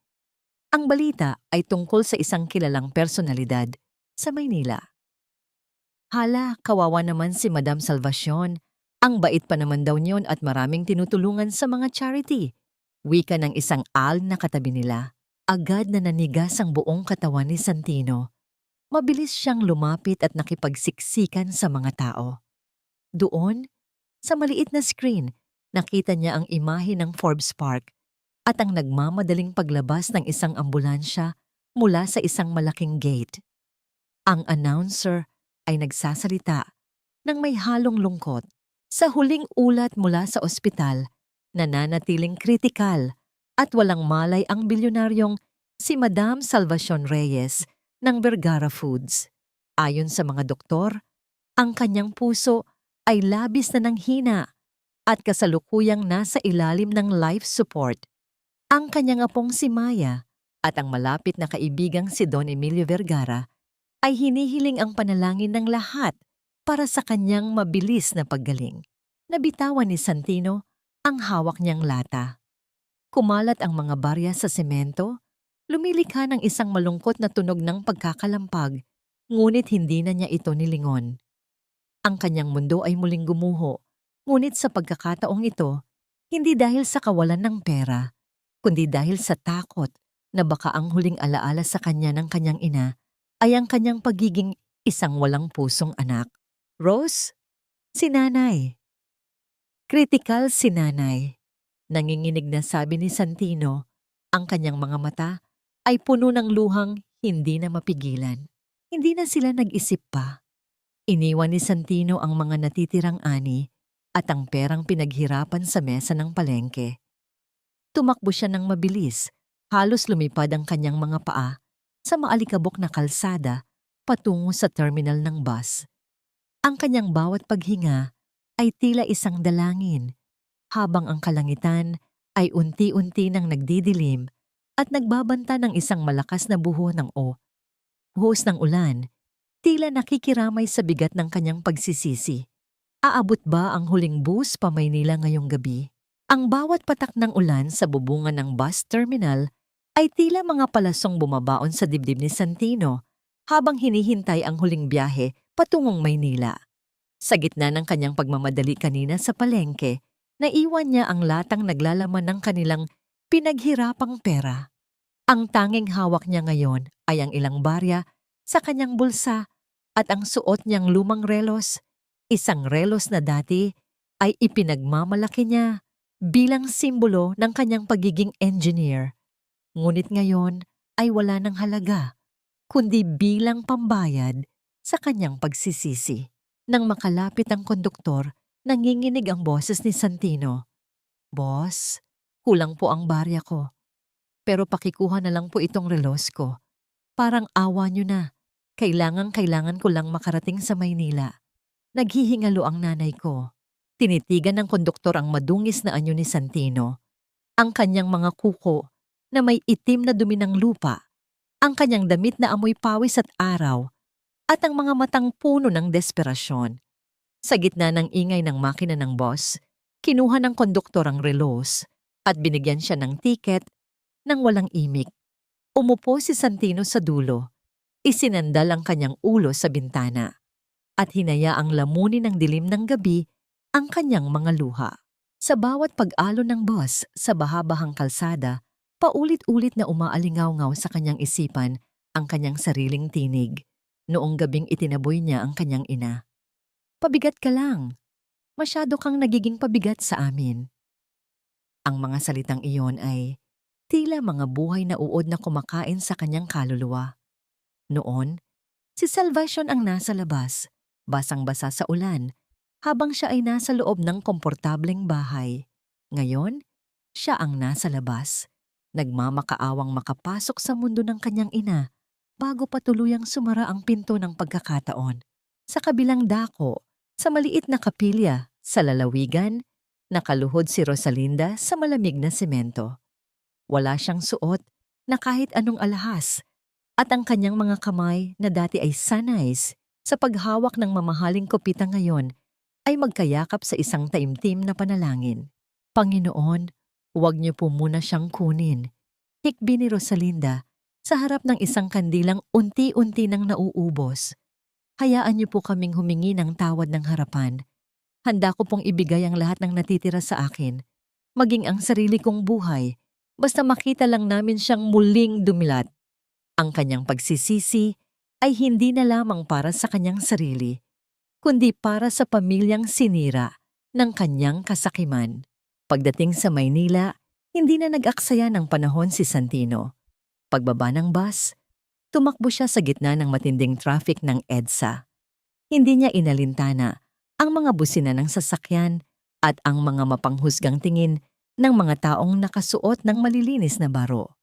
Ang balita ay tungkol sa isang kilalang personalidad sa Maynila. Hala, kawawa naman si Madam Salvacion. Ang bait pa naman daw niyon at maraming tinutulungan sa mga charity. Wika ng isang al na katabi nila. Agad na nanigas ang buong katawan ni Santino. Mabilis siyang lumapit at nakipagsiksikan sa mga tao. Doon, sa maliit na screen, nakita niya ang imahe ng Forbes Park at ang nagmamadaling paglabas ng isang ambulansya mula sa isang malaking gate. Ang announcer ay nagsasalita ng may halong lungkot. Sa huling ulat mula sa ospital, nananatiling kritikal at walang malay ang bilyonaryong si Madam Salvacion Reyes ng Vergara Foods. Ayon sa mga doktor, ang kanyang puso ay labis na nanghina at kasalukuyang nasa ilalim ng life support. Ang kanyang apong si Maya at ang malapit na kaibigang si Don Emilio Vergara ay hinihiling ang panalangin ng lahat para sa kanyang mabilis na paggaling. Nabitawan ni Santino ang hawak niyang lata. Kumalat ang mga barya sa semento, lumilikha ng isang malungkot na tunog ng pagkakalampag, ngunit hindi na niya ito nilingon. Ang kanyang mundo ay muling gumuho, ngunit sa pagkakataong ito, hindi dahil sa kawalan ng pera, kundi dahil sa takot na baka ang huling alaala sa kanya ng kanyang ina ay ang kanyang pagiging isang walang pusong anak. Rose, si Nanay. Kritikal si Nanay. Nanginginig na sabi ni Santino, ang kanyang mga mata ay puno ng luhang hindi na mapigilan. Hindi na sila nag-isip pa. Iniwan ni Santino ang mga natitirang ani at ang perang pinaghirapan sa mesa ng palengke. Tumakbo siya ng mabilis, halos lumipad ang kanyang mga paa sa maalikabok na kalsada patungo sa terminal ng bus. Ang kanyang bawat paghinga ay tila isang dalangin, habang ang kalangitan ay unti-unti nang nagdidilim at nagbabanta ng isang malakas na buho ng buhos ng ulan, tila nakikiramay sa bigat ng kanyang pagsisisi. Aabot ba ang huling bus pa Maynila ngayong gabi? Ang bawat patak ng ulan sa bubungan ng bus terminal ay tila mga palasong bumabaon sa dibdib ni Santino habang hinihintay ang huling biyahe patungong Maynila. Sa gitna ng kanyang pagmamadali kanina sa palengke, naiwan niya ang latang naglalaman ng kanilang pinaghirapang pera. Ang tanging hawak niya ngayon ay ang ilang barya sa kanyang bulsa at ang suot niyang lumang relos, isang relos na dati ay ipinagmamalaki niya bilang simbolo ng kanyang pagiging engineer. Ngunit ngayon ay wala ng halaga, kundi bilang pambayad sa kanyang pagsisisi. Nang makalapit ang konduktor, nanginginig ang boses ni Santino. "Boss, kulang po ang barya ko. Pero pakikuha na lang po itong relos ko. Parang awa nyo na. Kailangan ko lang makarating sa Maynila. Naghihingalo ang nanay ko." Tinitigan ng konduktor ang madungis na anyo ni Santino. Ang kanyang mga kuko na may itim na dumi ng lupa, ang kanyang damit na amoy pawis at araw, at ang mga matang puno ng desperasyon. Sa gitna ng ingay ng makina ng boss, kinuha ng konduktor ang relos at binigyan siya ng tiket nang walang imik. Umupo si Santino sa dulo, isinandal ang kanyang ulo sa bintana, at hinayaang lamunin ng dilim ng gabi ang kanyang mga luha. Sa bawat pag-alon ng bus sa bahabahang kalsada, paulit-ulit na umaalingaw-ngaw sa kanyang isipan ang kanyang sariling tinig. Noong gabing itinaboy niya ang kanyang ina. "Pabigat ka lang. Masyado kang nagiging pabigat sa amin." Ang mga salitang iyon ay tila mga buhay na uod na kumakain sa kanyang kaluluwa. Noon, si Salvacion ang nasa labas, basang-basa sa ulan, habang siya ay nasa loob ng komportableng bahay. Ngayon, siya ang nasa labas, nagmamakaawang makapasok sa mundo ng kanyang ina bago pa tuluyang sumara ang pinto ng pagkakataon. Sa kabilang dako, sa maliit na kapilya, sa lalawigan, nakaluhod si Rosalinda sa malamig na semento. Wala siyang suot na kahit anong alahas, at ang kanyang mga kamay na dati ay sanais sa paghawak ng mamahaling kopita ngayon ay magkayakap sa isang taimtim na panalangin. "Panginoon, huwag niyo po muna siyang kunin," hikbi ni Rosalinda sa harap ng isang kandilang unti-unti nang nauubos. "Hayaan niyo po kaming humingi ng tawad ng harapan. Handa ko pong ibigay ang lahat ng natitira sa akin, maging ang sarili kong buhay, basta makita lang namin siyang muling dumilat." Ang kanyang pagsisisi ay hindi na lamang para sa kanyang sarili, kundi para sa pamilyang sinira ng kanyang kasakiman. Pagdating sa Maynila, hindi na nag-aksaya ng panahon si Santino. Pagbaba ng bus, tumakbo siya sa gitna ng matinding traffic ng EDSA. Hindi niya inalintana ang mga busina ng sasakyan at ang mga mapanghusgang tingin ng mga taong nakasuot ng malilinis na baro.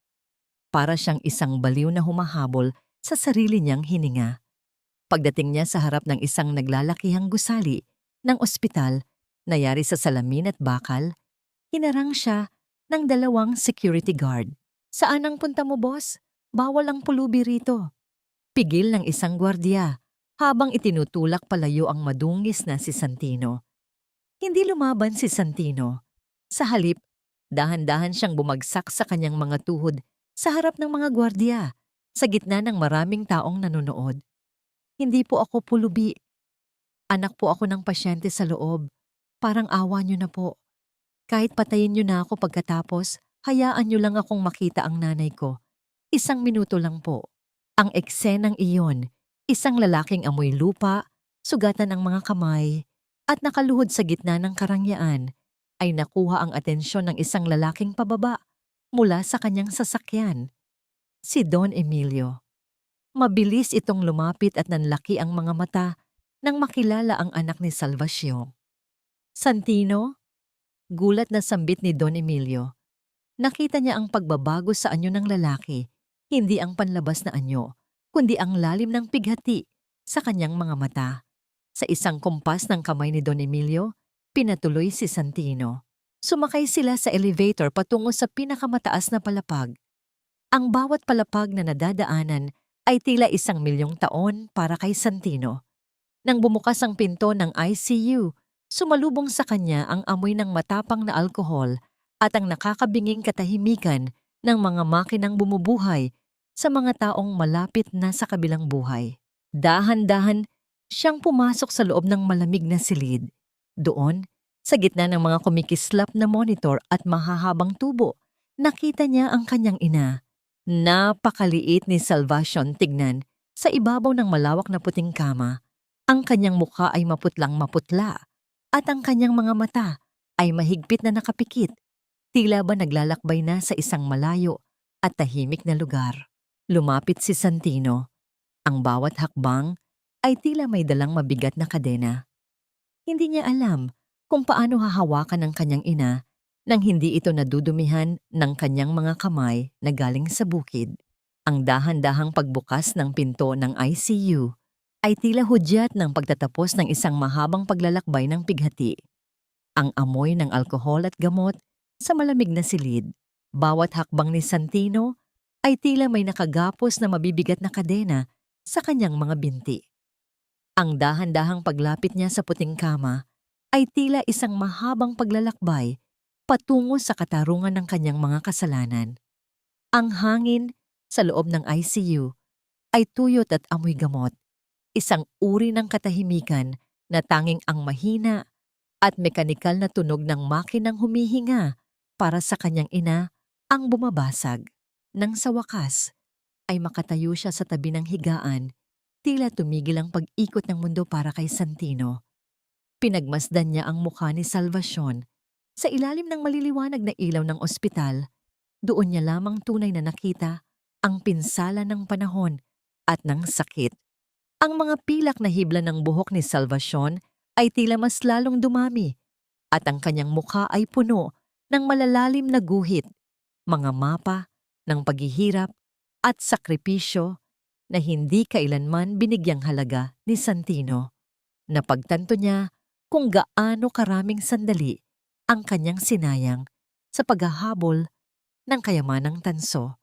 Para siyang isang baliw na humahabol sa sarili niyang hininga. Pagdating niya sa harap ng isang naglalakihang gusali ng ospital na yari sa salamin at bakal, hinarang siya ng 2 security guard. "Saan ang punta mo, boss? Bawal ang pulubi rito." Pigil ng isang gwardiya habang itinutulak palayo ang madungis na si Santino. Hindi lumaban si Santino. Sa halip, dahan-dahan siyang bumagsak sa kanyang mga tuhod sa harap ng mga gwardiya, sa gitna ng maraming taong nanonood. "Hindi po ako pulubi. Anak po ako ng pasyente sa loob. Parang awa niyo na po. Kahit patayin niyo na ako pagkatapos, hayaan niyo lang akong makita ang nanay ko. 1 minuto lang po." Ang eksenang iyon, isang lalaking amoy lupa, sugatan ang mga kamay, at nakaluhod sa gitna ng karangyaan, ay nakuha ang atensyon ng isang lalaking pababa mula sa kanyang sasakyan. Si Don Emilio. Mabilis itong lumapit at nanlaki ang mga mata nang makilala ang anak ni Salvacion. "Santino?" Gulat na sambit ni Don Emilio. Nakita niya ang pagbabago sa anyo ng lalaki, hindi ang panlabas na anyo, kundi ang lalim ng pighati sa kanyang mga mata. Sa isang kumpas ng kamay ni Don Emilio, pinatuloy si Santino. Sumakay sila sa elevator patungo sa pinakamataas na palapag. Ang bawat palapag na nadadaanan ay tila 1,000,000 taon para kay Santino. Nang bumukas ang pinto ng ICU, sumalubong sa kanya ang amoy ng matapang na alkohol at ang nakakabinging katahimikan ng mga makinang bumubuhay sa mga taong malapit na sa kabilang buhay. Dahan-dahan, Siyang pumasok sa loob ng malamig na silid. Doon, sa gitna ng mga kumikislap na monitor at mahahabang tubo, nakita niya ang kanyang ina. Napakaliit ni Salvacion tignan sa ibabaw ng malawak na puting kama. Ang kanyang mukha ay maputlang maputla at ang kanyang mga mata ay mahigpit na nakapikit. Tila ba naglalakbay na sa isang malayo at tahimik na lugar. Lumapit si Santino. Ang bawat hakbang ay tila may dalang mabigat na kadena. Hindi niya alam kung paano hahawakan ng kanyang ina nang hindi ito nadudumihan ng kanyang mga kamay na galing sa bukid. Ang dahan-dahang pagbukas ng pinto ng ICU ay tila hudyat ng pagtatapos ng isang mahabang paglalakbay ng pighati. Ang amoy ng alkohol at gamot sa malamig na silid. Bawat hakbang ni Santino ay tila may nakagapos na mabibigat na kadena sa kanyang mga binti. Ang dahan-dahang paglapit niya sa puting kama ay tila isang mahabang paglalakbay patungo sa katarungan ng kanyang mga kasalanan. Ang hangin sa loob ng ICU ay tuyot at amoy gamot, isang uri ng katahimikan na tanging ang mahina at mekanikal na tunog ng makinang humihinga para sa kanyang ina ang bumabasag. Nang sa wakas ay makatayo siya sa tabi ng higaan, tila tumigil ang pag-ikot ng mundo para kay Santino. Pinagmasdan niya ang mukha ni Salvacion. Sa ilalim ng maliliwanag na ilaw ng ospital, doon niya lamang tunay na nakita ang pinsala ng panahon at ng sakit. Ang mga pilak na hibla ng buhok ni Salvacion ay tila mas lalong dumami at ang kanyang mukha ay puno ng malalalim na guhit, mga mapa ng paghihirap at sakripisyo na hindi kailanman binigyang halaga ni Santino. Napagtanto niya kung gaano karaming sandali ang kanyang sinayang sa paghahabol ng kayamanang tanso,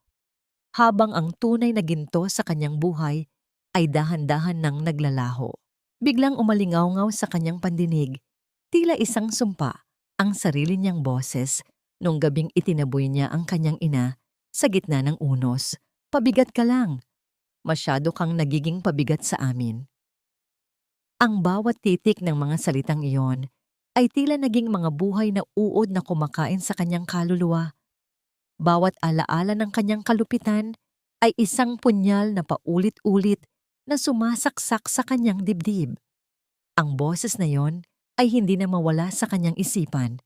habang ang tunay na ginto sa kanyang buhay ay dahan-dahan nang naglalaho. Biglang umalingaw-ngaw sa kanyang pandinig, tila isang sumpa ang sarili niyang boses nung gabing itinaboy niya ang kanyang ina sa gitna ng unos. Pabigat ka lang. Masyado kang nagiging pabigat sa amin. Ang bawat titik ng mga salitang iyon ay tila naging mga buhay na uod na kumakain sa kanyang kaluluwa. Bawat alaala ng kanyang kalupitan ay isang punyal na paulit-ulit na sumasaksak sa kanyang dibdib. Ang boses na yon ay hindi na mawala sa kanyang isipan.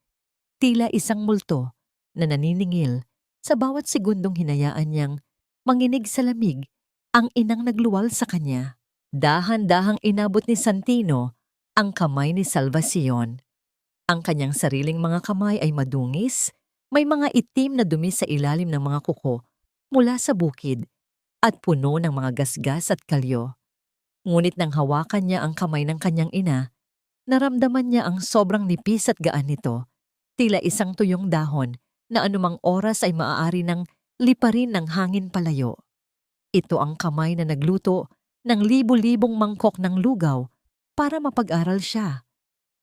Tila isang multo na naniningil sa bawat segundong hinayaan niyang manginig sa lamig ang inang nagluwal sa kanya. Dahan-dahang inabot ni Santino ang kamay ni Salvacion. Ang kanyang sariling mga kamay ay madungis, may mga itim na dumi sa ilalim ng mga kuko mula sa bukid at puno ng mga gasgas at kalyo. Ngunit nang hawakan niya ang kamay ng kanyang ina, naramdaman niya ang sobrang nipis at gaan nito, tila isang tuyong dahon na anumang oras ay maaari ng liparin ng hangin palayo. Ito ang kamay na nagluto ng libu-libong mangkok ng lugaw para mapag-aral siya.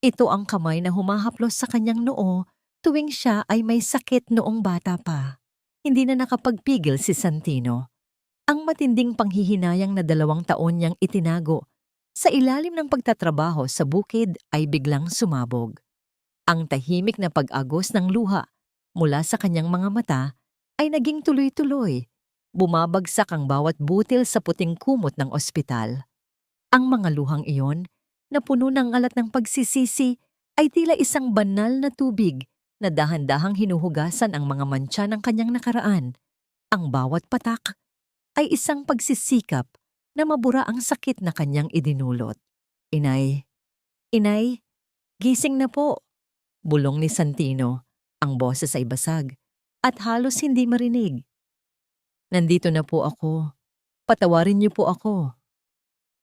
Ito ang kamay na humahaplos sa kanyang noo tuwing siya ay may sakit noong bata pa. Hindi na nakapagpigil si Santino. Ang matinding panghihinayang na 2 taon niyang itinago sa ilalim ng pagtatrabaho sa bukid ay biglang sumabog. Ang tahimik na pag-agos ng luha mula sa kanyang mga mata ay naging tuloy-tuloy. Bumabagsak ang bawat butil sa puting kumot ng ospital. Ang mga luhang iyon, na puno ng alat ng pagsisisi, ay tila isang banal na tubig na dahan-dahang hinuhugasan ang mga mantsa ng kanyang nakaraan. Ang bawat patak ay isang pagsisikap na mabura ang sakit na kanyang idinulot. Inay, Inay, gising na po, bulong ni Santino. Ang boses ay basag at halos hindi marinig. Nandito na po ako. Patawarin niyo po ako.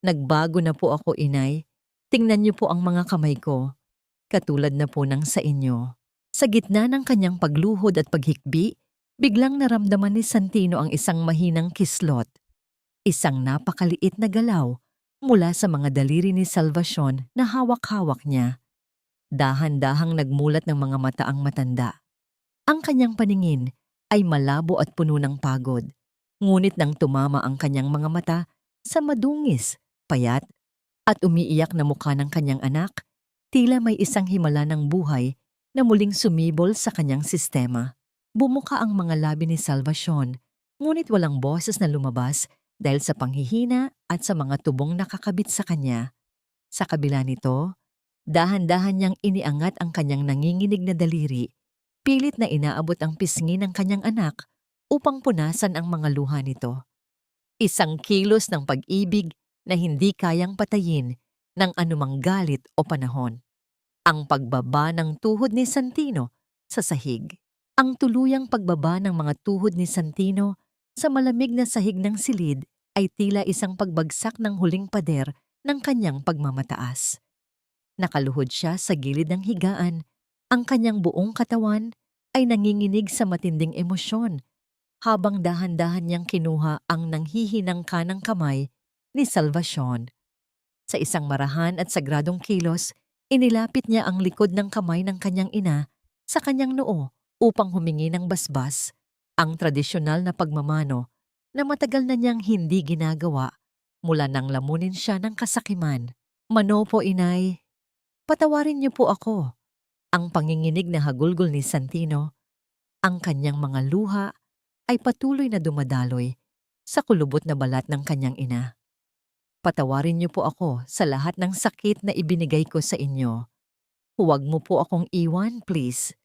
Nagbago na po ako, Inay. Tingnan niyo po ang mga kamay ko. Katulad na po ng sa inyo. Sa gitna ng kanyang pagluhod at paghikbi, biglang naramdaman ni Santino ang isang mahinang kislot. Isang napakaliit na galaw mula sa mga daliri ni Salvacion na hawak-hawak niya. Dahan-dahang nagmulat ng mga mata ang matanda. Ang kanyang paningin ay malabo at puno ng pagod. Ngunit nang tumama ang kanyang mga mata sa madungis, payat At umiiyak na mukha ng kanyang anak, tila may isang himala ng buhay na muling sumibol sa kanyang sistema. Bumuka ang mga labi ni Salvacion, ngunit walang boses na lumabas dahil sa panghihina at sa mga tubong nakakabit sa kanya. Sa kabila nito, dahan-dahan niyang iniangat ang kanyang nanginginig na daliri, pilit na inaabot ang pisngi ng kanyang anak upang punasan ang mga luha nito. Isang kilos ng pag-ibig na hindi kayang patayin ng anumang galit o panahon. Ang pagbaba ng tuhod ni Santino sa sahig. Ang tuluyang pagbaba ng mga tuhod ni Santino sa malamig na sahig ng silid ay tila isang pagbagsak ng huling pader ng kanyang pagmamataas. Nakaluhod siya sa gilid ng higaan. Ang kanyang buong katawan ay nanginginig sa matinding emosyon habang dahan-dahan niyang kinuha ang nanghihinang kanang kamay ni Salvacion. Sa isang marahan at sagradong kilos, inilapit niya ang likod ng kamay ng kanyang ina sa kanyang noo upang humingi ng basbas, ang tradisyonal na pagmamano na matagal na niyang hindi ginagawa mula nang lamunin siya ng kasakiman. "Mano po, inay. Patawarin niyo po ako." Ang panginginig na hagulgol ni Santino, ang kanyang mga luha ay patuloy na dumadaloy sa kulubot na balat ng kanyang ina. "Patawarin niyo po ako sa lahat ng sakit na ibinigay ko sa inyo. Huwag mo po akong iwan, please.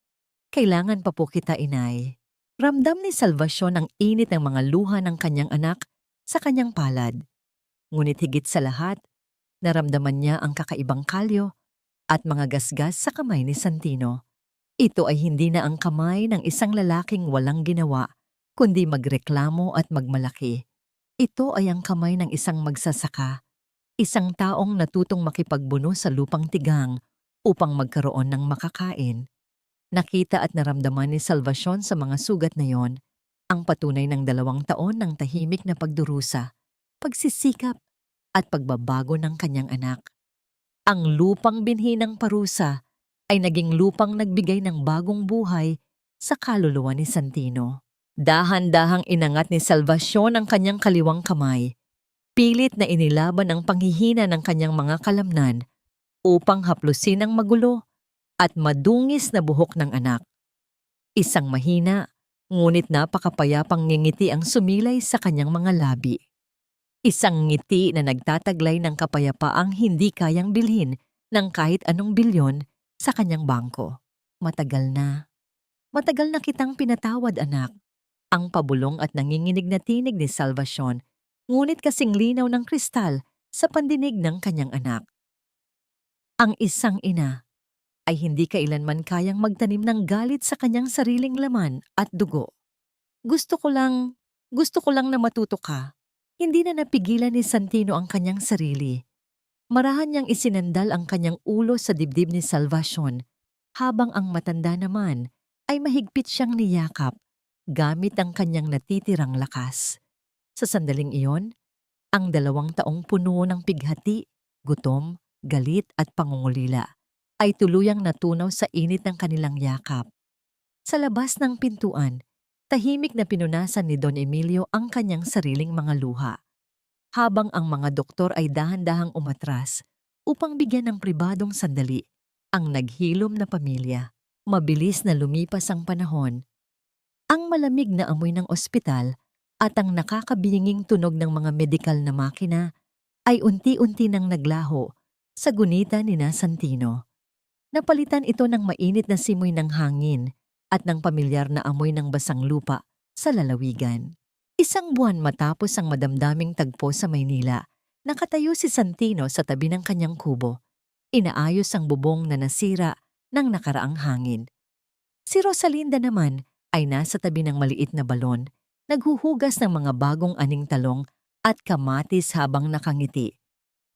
Kailangan pa po kita, inay." Ramdam ni Salvacion ang init ng mga luha ng kanyang anak sa kanyang palad. Ngunit higit sa lahat, naramdaman niya ang kakaibang kalyo at mga gasgas sa kamay ni Santino. Ito ay hindi na ang kamay ng isang lalaking walang ginawa, kundi magreklamo at magmalaki. Ito ay ang kamay ng isang magsasaka, isang taong natutong makipagbuno sa lupang tigang upang magkaroon ng makakain. Nakita at naramdaman ni Salvacion sa mga sugat na yon ang patunay ng 2 taon ng tahimik na pagdurusa, pagsisikap at pagbabago ng kanyang anak. Ang lupang binhi ng parusa ay naging lupang nagbigay ng bagong buhay sa kaluluwa ni Santino. Dahan-dahang inangat ni Salvacion ang kanyang kaliwang kamay, pilit na inilaban ang panghihina ng kanyang mga kalamnan upang haplusin ang magulo at madungis na buhok ng anak. Isang mahina, ngunit napakapayapang ngingiti ang sumilay sa kanyang mga labi. Isang ngiti na nagtataglay ng kapayapaang hindi kayang bilhin ng kahit anong bilyon sa kanyang bangko. Matagal na kitang pinatawad, anak." Ang pabulong at nanginginig na tinig ni Salvacion, ngunit kasing linaw ng kristal sa pandinig ng kanyang anak. Ang isang ina ay hindi kailanman kayang magtanim ng galit sa kanyang sariling laman at dugo. Gusto ko lang na matuto ka." Hindi na napigilan ni Santino ang kanyang sarili. Marahan niyang isinandal ang kanyang ulo sa dibdib ni Salvacion, habang ang matanda naman ay mahigpit siyang niyakap gamit ang kanyang natitirang lakas. Sa sandaling iyon, ang 2 taong puno ng pighati, gutom, galit at pangungulila ay tuluyang natunaw sa init ng kanilang yakap. Sa labas ng pintuan, tahimik na pinunasan ni Don Emilio ang kanyang sariling mga luha, habang ang mga doktor ay dahan-dahang umatras upang bigyan ng pribadong sandali ang naghilom na pamilya. Mabilis na lumipas ang panahon. Ang malamig na amoy ng ospital at ang nakakabinging tunog ng mga medikal na makina ay unti-unti nang naglaho sa gunita ni Santino. Napalitan ito ng mainit na simoy ng hangin at ng pamilyar na amoy ng basang lupa sa lalawigan. 1 buwan matapos ang madamdaming tagpo sa Maynila, nakatayo si Santino sa tabi ng kanyang kubo. Inaayos ang bubong na nasira ng nakaraang hangin. Si Rosalinda naman ay nasa tabi ng maliit na balon, naghuhugas ng mga bagong aning talong at kamatis habang nakangiti.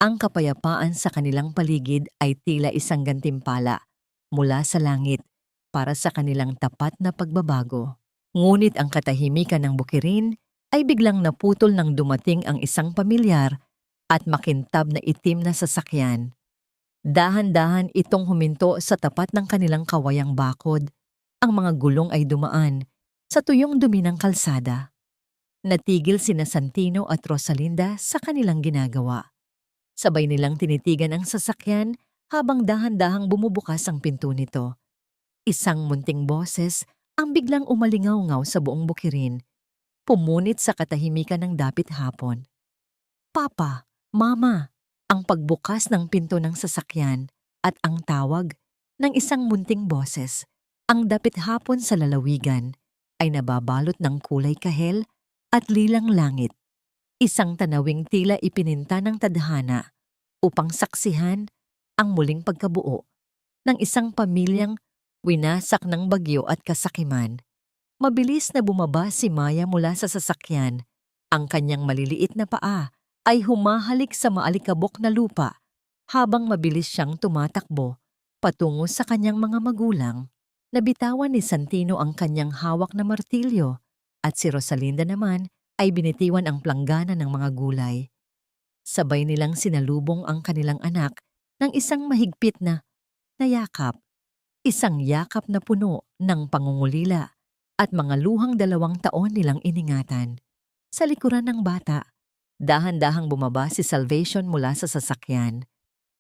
Ang kapayapaan sa kanilang paligid ay tila isang gantimpala mula sa langit para sa kanilang tapat na pagbabago. Ngunit ang katahimikan ng bukirin ay biglang naputol nang dumating ang isang pamilyar at makintab na itim na sasakyan. Dahan-dahan itong huminto sa tapat ng kanilang kawayang bakod. Ang mga gulong ay dumaan sa tuyong dumi ng kalsada. Natigil sina Santino at Rosalinda sa kanilang ginagawa. Sabay nilang tinitigan ang sasakyan habang dahan-dahang bumubukas ang pinto nito. Isang munting boses ang biglang umalingaw-ngaw sa buong bukirin, pumunit sa katahimikan ng dapit hapon. Papa, Mama, ang pagbukas ng pinto ng sasakyan at ang tawag ng isang munting boses, ang dapit hapon sa lalawigan ay nababalot ng kulay kahel at lilang langit. Isang tanawing tila ipininta ng tadhana upang saksihan ang muling pagkabuo ng isang pamilyang winasak ng bagyo at kasakiman. Mabilis na bumaba si Maya mula sa sasakyan. Ang kanyang maliliit na paa ay humahalik sa maalikabok na lupa habang mabilis siyang tumatakbo patungo sa kanyang mga magulang. Nabitawan ni Santino ang kanyang hawak na martilyo at si Rosalinda naman ay binitiwan ang planggana ng mga gulay. Sabay nilang sinalubong ang kanilang anak ng isang mahigpit na yakap. Isang yakap na puno ng pangungulila at mga luhang 2 taon nilang iningatan. Sa likuran ng bata, dahan-dahang bumaba si Salvation mula sa sasakyan.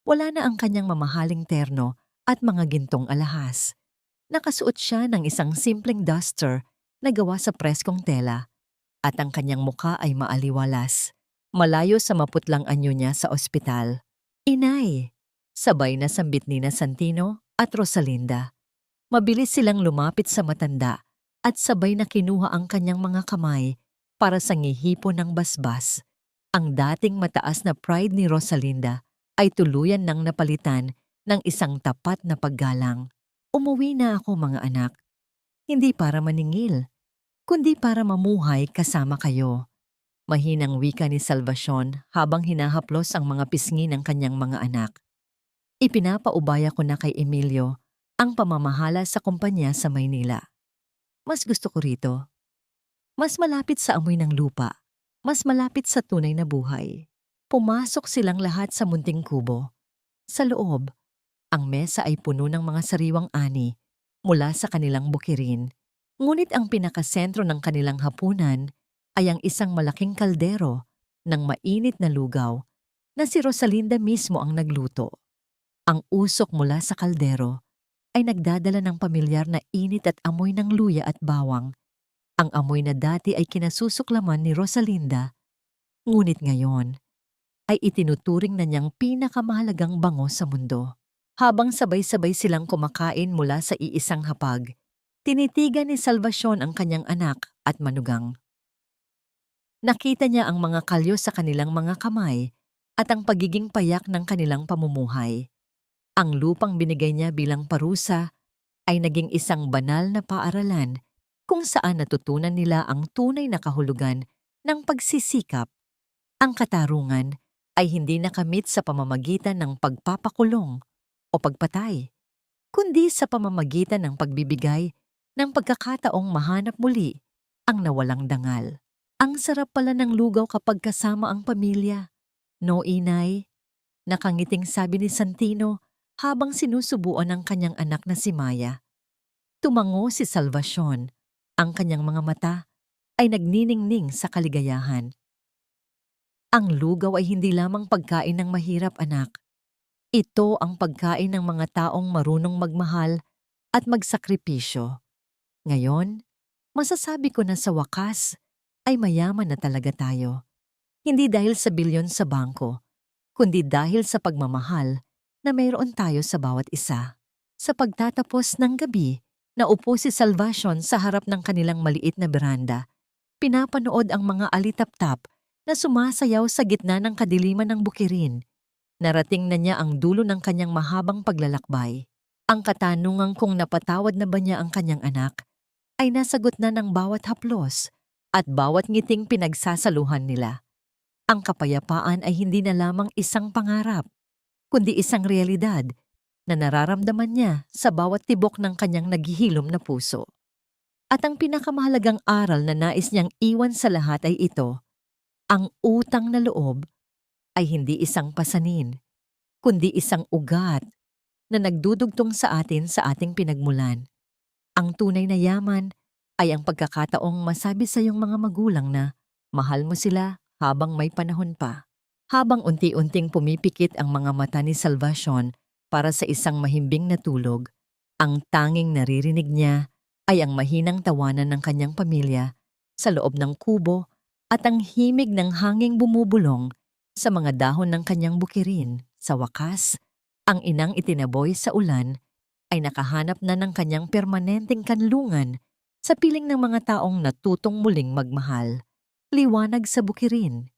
Wala na ang kanyang mamahaling terno at mga gintong alahas. Nakasuot siya ng isang simpleng duster na gawa sa preskong tela at ang kanyang muka ay maaliwalas, malayo sa maputlang anyo niya sa ospital. Inay! Sabay na sambit ni na Santino at Rosalinda. Mabilis silang lumapit sa matanda at sabay na kinuha ang kanyang mga kamay para sa ngihipo ng basbas. Ang dating mataas na pride ni Rosalinda ay tuluyan nang napalitan ng isang tapat na paggalang. Umuwi na ako mga anak, hindi para maningil, kundi para mamuhay kasama kayo. Mahinang wika ni Salvacion habang hinahaplos ang mga pisngi ng kanyang mga anak. Ipinapaubaya ko na kay Emilio ang pamamahala sa kumpanya sa Maynila. Mas gusto ko rito. Mas malapit sa amoy ng lupa. Mas malapit sa tunay na buhay. Pumasok silang lahat sa munting kubo. Sa loob, ang mesa ay puno ng mga sariwang ani mula sa kanilang bukirin. Ngunit ang pinakasentro ng kanilang hapunan ay ang isang malaking kaldero ng mainit na lugaw na si Rosalinda mismo ang nagluto. Ang usok mula sa kaldero ay nagdadala ng pamilyar na init at amoy ng luya at bawang. Ang amoy na dati ay kinasusuklaman ni Rosalinda, ngunit ngayon ay itinuturing na niyang pinakamahalagang bango sa mundo. Habang sabay-sabay silang kumakain mula sa iisang hapag, tinitigan ni Salvacion ang kanyang anak at manugang. Nakita niya ang mga kalyo sa kanilang mga kamay at ang pagiging payak ng kanilang pamumuhay. Ang lupang binigay niya bilang parusa ay naging isang banal na paaralan kung saan natutunan nila ang tunay na kahulugan ng pagsisikap. Ang katarungan ay hindi nakamit sa pamamagitan ng pagpapakulong o pagpatay, kundi sa pamamagitan ng pagbibigay ng pagkakataong mahanap muli ang nawalang dangal. Ang sarap pala ng lugaw kapag kasama ang pamilya. No, inay? Nakangiting sabi ni Santino habang sinusubuan ng kanyang anak na si Maya. Tumango si Salvacion. Ang kanyang mga mata ay nagniningning sa kaligayahan. Ang lugaw ay hindi lamang pagkain ng mahirap, anak. Ito ang pagkain ng mga taong marunong magmahal at magsakripisyo. Ngayon, masasabi ko na sa wakas ay mayaman na talaga tayo. Hindi dahil sa bilyon sa bangko, kundi dahil sa pagmamahal na mayroon tayo sa bawat isa. Sa pagtatapos ng gabi, naupo si Salvacion sa harap ng kanilang maliit na beranda. Pinapanood ang mga alitap-tap na sumasayaw sa gitna ng kadiliman ng bukirin. Narating na niya ang dulo ng kanyang mahabang paglalakbay. Ang katanungan kung napatawad na ba niya ang kanyang anak ay nasagot na ng bawat haplos at bawat ngiting pinagsasaluhan nila. Ang kapayapaan ay hindi na lamang isang pangarap, kundi isang realidad na nararamdaman niya sa bawat tibok ng kanyang naghihilom na puso. At ang pinakamahalagang aral na nais niyang iwan sa lahat ay ito: ang utang na loob ay hindi isang pasanin, kundi isang ugat na nagdudugtong sa atin sa ating pinagmulan. Ang tunay na yaman ay ang pagkakataong masabi sa iyong mga magulang na mahal mo sila habang may panahon pa. Habang unti-unting pumipikit ang mga mata ni Salvacion para sa isang mahimbing na tulog, ang tanging naririnig niya ay ang mahinang tawanan ng kanyang pamilya sa loob ng kubo at ang himig ng hanging bumubulong sa mga dahon ng kanyang bukirin. Sa wakas, ang inang itinaboy sa ulan ay nakahanap na ng kanyang permanenteng kanlungan sa piling ng mga taong natutong muling magmahal. Liwanag sa bukirin,